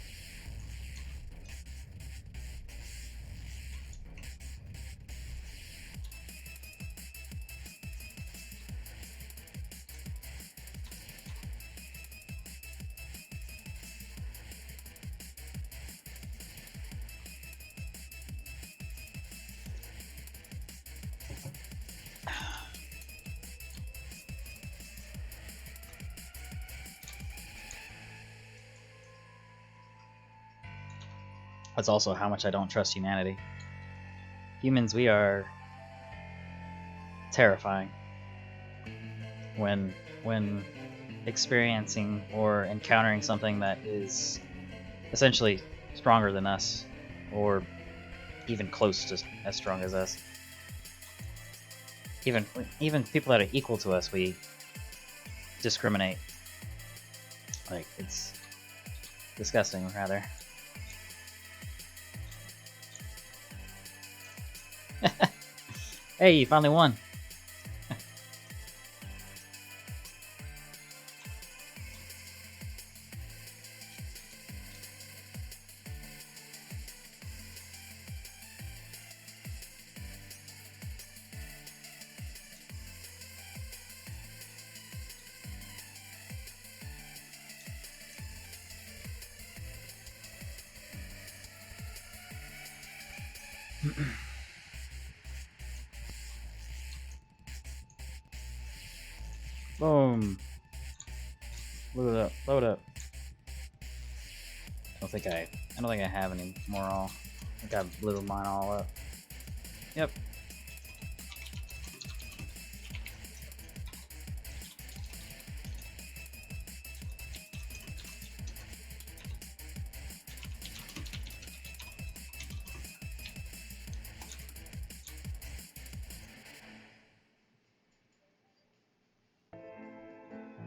That's also how much I don't trust humanity. Humans, we are terrifying when experiencing or encountering something that is essentially stronger than us, or even close to as strong as us. Even people that are equal to us, we discriminate. Like, it's disgusting, rather. Hey, you finally won. Boom. Load up. Load up. I don't think I have any more all. I think I've blew mine all up. Yep.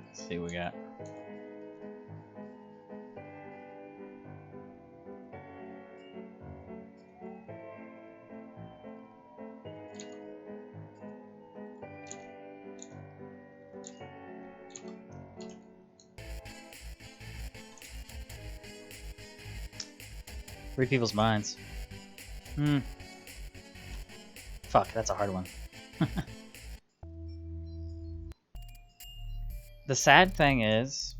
Let's see what we got. Read people's minds. Fuck, that's a hard one. The sad thing is,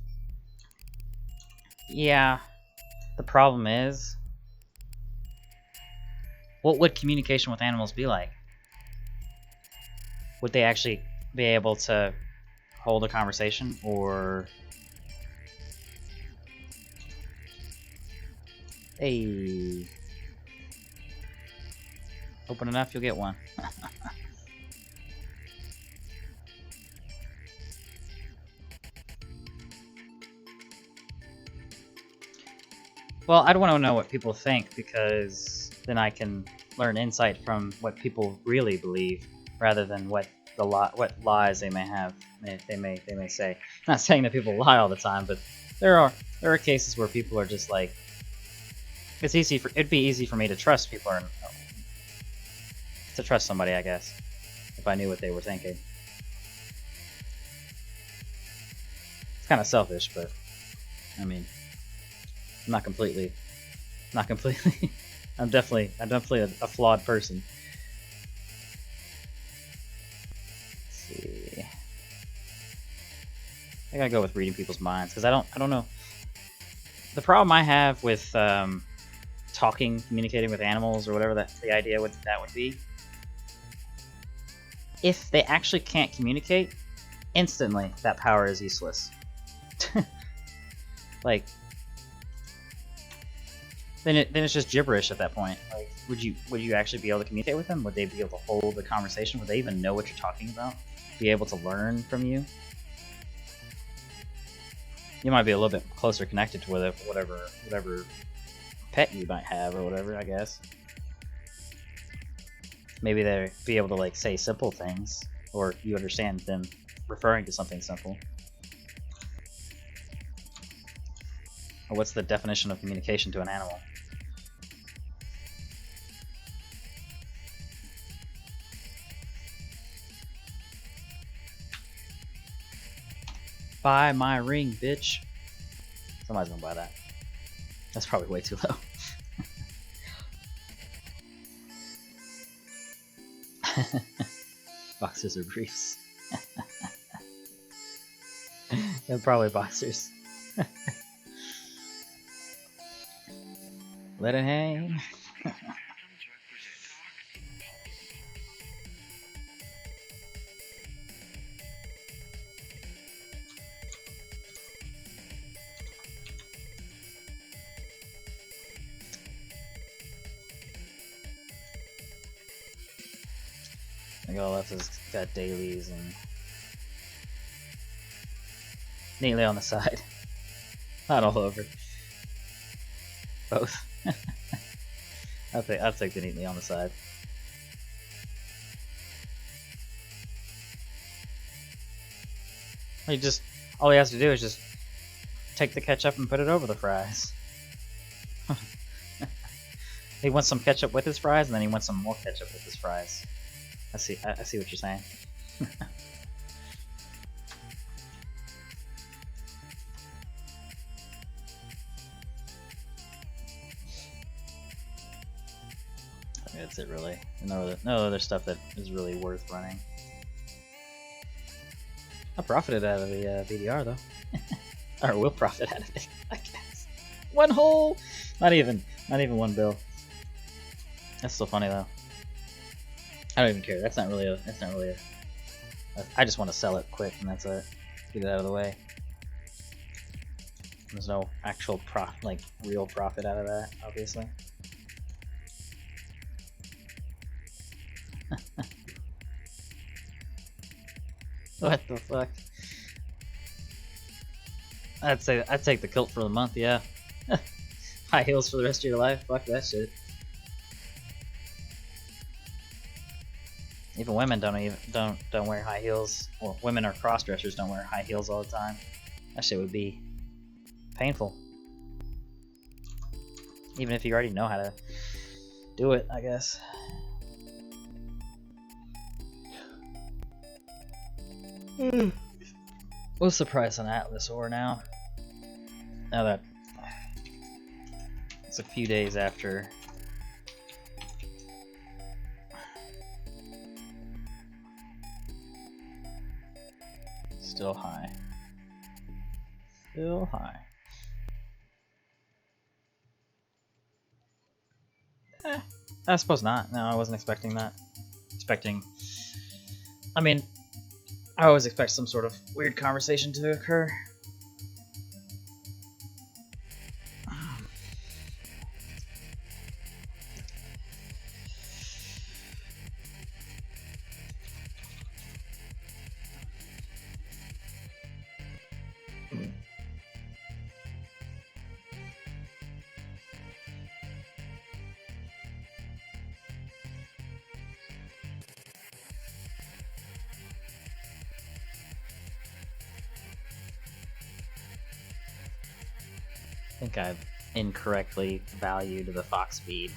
yeah, the problem is, what would communication with animals be like? Would they actually be able to hold a conversation, or... Hey... Open enough, you'll get one. Well, I'd want to know what people think, because then I can learn insight from what people really believe, rather than what lies they may have. They may say. I'm not saying that people lie all the time, but there are cases where people are just like, it'd be easy for me to trust people, or to trust somebody, I guess, if I knew what they were thinking. It's kind of selfish, but I mean, I'm not completely. I'm definitely a flawed person. Let's see. I gotta go with reading people's minds, because I don't know. The problem I have with communicating with animals, or whatever the idea would be, if they actually can't communicate, instantly that power is useless. Like, then it's just gibberish at that point. Like, would you actually be able to communicate with them? Would they be able to hold the conversation? Would they even know what you're talking about? Be able to learn from you? You might be a little bit closer connected to whatever pet you might have, or whatever, I guess. Maybe they'd be able to, like, say simple things, or you understand them referring to something simple. Or what's the definition of communication to an animal? Buy my ring, bitch. Somebody's gonna buy that. That's probably way too low. Boxers or briefs? Yeah, probably boxers. Let it hang. I got all left is got dailies and neatly on the side. Not all over. Both. I'll take the neatly on the side. All he has to do is just take the ketchup and put it over the fries. He wants some ketchup with his fries, and then he wants some more ketchup with his fries. I see what you're saying. That's it, really. No other stuff that is really worth running. I profited out of the VDR though, or will profit out of it, I guess. One hole, not even one bill. That's still funny though. I don't even care. That's not really a. I just want to sell it quick, and that's it. Get it out of the way. There's no actual real profit out of that, obviously. What the fuck? I'd take the kilt for the month, yeah. High heels for the rest of your life. Fuck that shit. Even women don't wear high heels. Well, women or cross-dressers don't wear high heels all the time. That shit would be painful. Even if you already know how to do it, I guess. What's the price on Atlas ore now? Now that It's a few days after. Still high. Still high. I suppose not. No, I wasn't expecting that. I mean, I always expect some sort of weird conversation to occur. I think I've incorrectly valued the Fox speed.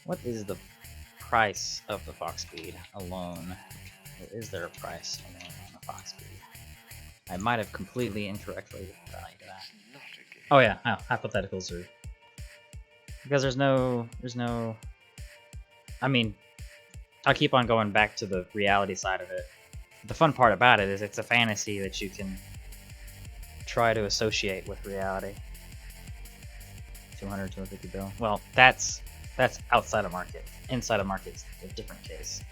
What is the price of the Fox speed alone? Or is there a price alone on the Fox speed? I might have completely incorrectly valued that. Oh yeah, hypotheticals are because there's no. I mean, I'll keep on going back to the reality side of it. The fun part about it is it's a fantasy that you can try to associate with reality. 200, 250 bill. Well, that's outside of market. Inside of market's a different case.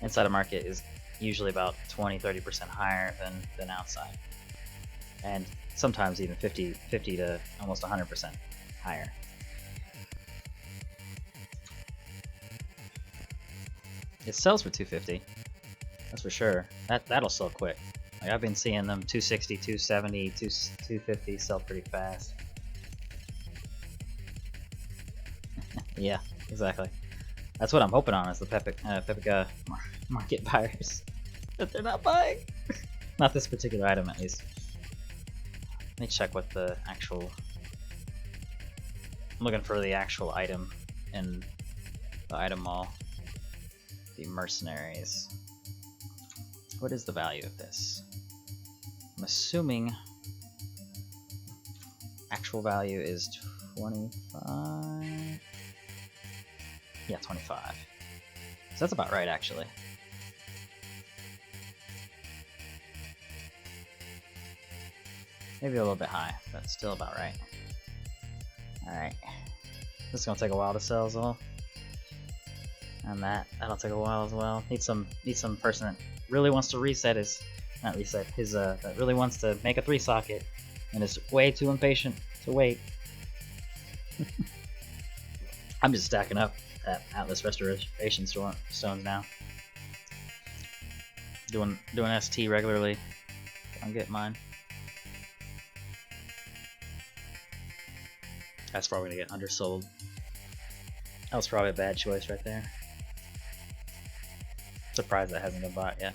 Inside of market is usually about 20-30% higher than outside, and sometimes even 50 to almost 100% higher. It sells for 250. That's for sure. That'll sell quick. Like I've been seeing them 260, 270, 250 sell pretty fast. Yeah, exactly. That's what I'm hoping on is the Pepica market buyers. But they're not buying. Not this particular item, at least. Let me check what the actual... I'm looking for the actual item in the item mall. The mercenaries. What is the value of this? I'm assuming actual value is 25. Yeah, 25. So that's about right, actually. Maybe a little bit high, but still about right. Alright. This is gonna take a while to sell as well. And that'll take a while as well. Need some person that really wants to reset his that really wants to make a 3-socket and is way too impatient to wait. I'm just stacking up at Atlas Restoration stones now. Doing ST regularly. I'll get mine. That's probably gonna get undersold. That was probably a bad choice right there. Surprised that hasn't been bought yet.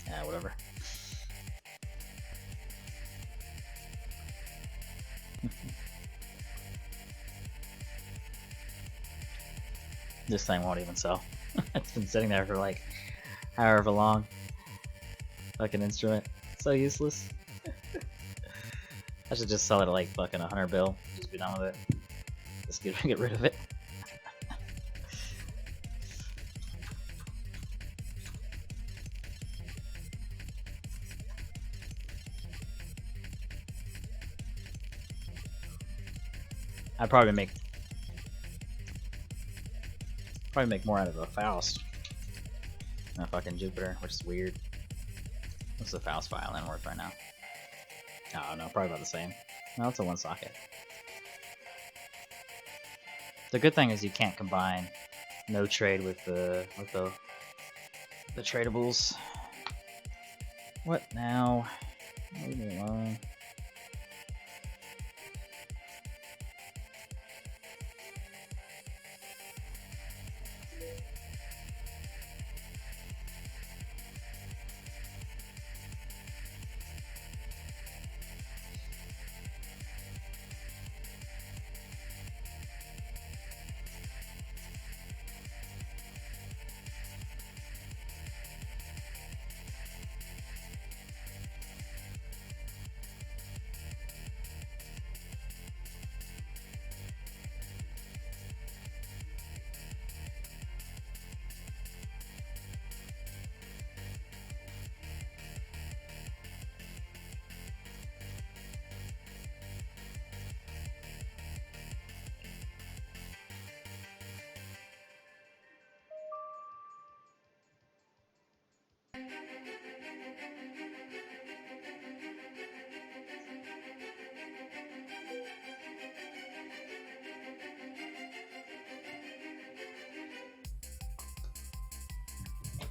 Yeah, whatever. This thing won't even sell. It's been sitting there for like however long. Fucking instrument. So useless. I should just sell it at like fucking 100 bill. Just be done with it. Just get rid of it. I'd probably make more out of a Faust than a fucking Jupiter, which is weird. What's the Faust violin worth right now? I don't know, probably about the same. No, it's a 1-socket. The good thing is you can't combine no trade with the tradables. What now? Leave me alone.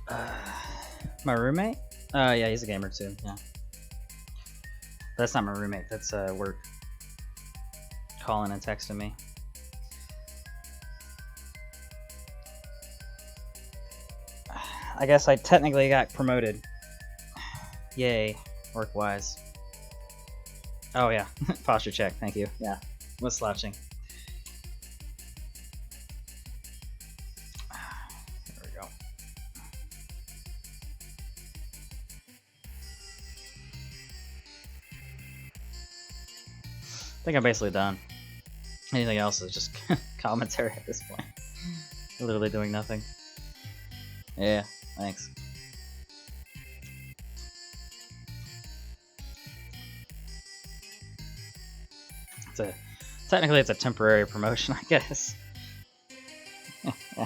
My roommate? Yeah, he's a gamer too. Yeah. That's not my roommate. That's work. Calling and texting me. I guess I technically got promoted. Yay, work-wise. Oh yeah, posture check. Thank you. Yeah, was slouching. There we go. I think I'm basically done. Anything else is just commentary at this point. Literally doing nothing. Yeah, thanks. Technically it's a temporary promotion, I guess. Yeah.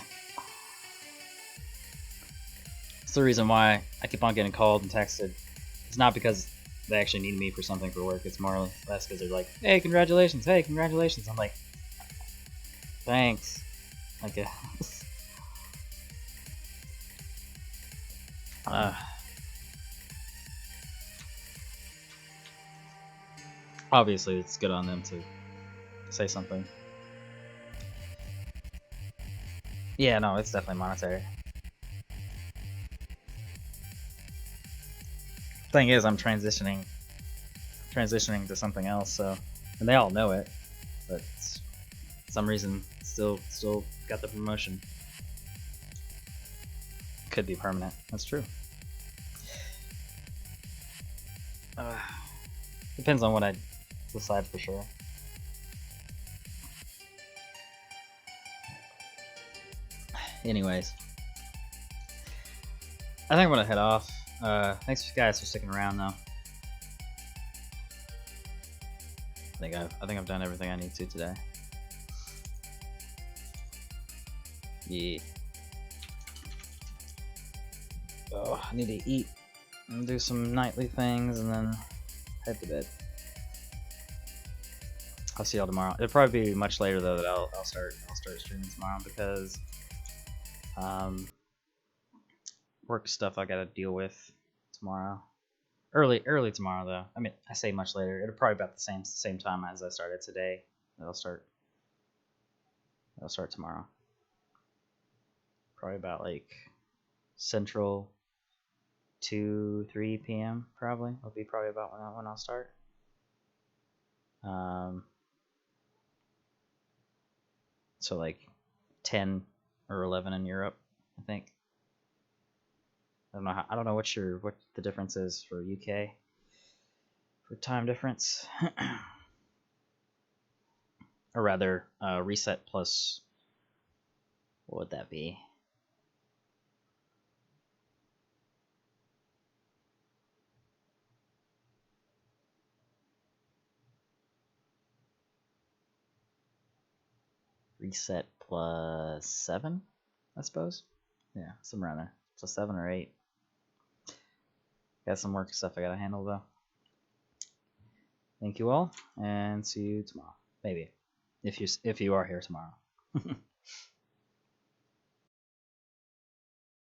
It's the reason why I keep on getting called and texted. It's not because they actually need me for something for work. It's more or less because they're like, "Hey, congratulations! Hey, congratulations!" I'm like, "Thanks." I guess. Obviously, it's good on them to say something. Yeah, no, it's definitely monetary. Thing is, I'm transitioning to something else, so, and they all know it, but for some reason still got the promotion. Could be permanent. That's true. Depends on what I decide for sure. Anyways, I think I'm gonna head off. Thanks guys for sticking around though. I think I've done everything I need to today. Yeah. Oh, I need to eat and do some nightly things and then head to bed. I'll see y'all tomorrow. It'll probably be much later though that I'll start streaming tomorrow because work stuff I gotta deal with tomorrow. Early tomorrow though. I mean, I say much later. It'll probably be about the same time as I started today. It'll start tomorrow. Probably about like Central 2-3 p.m. probably. It'll be probably about when I'll start. So like 10 or 11 in Europe, I think. I don't know what the difference is for UK for time difference. Or rather, reset plus, what would that be? Reset plus 7, I suppose. Yeah, somewhere around there. So 7 or 8. Got some work stuff I gotta handle though. Thank you all, and see you tomorrow. Maybe, if you are here tomorrow.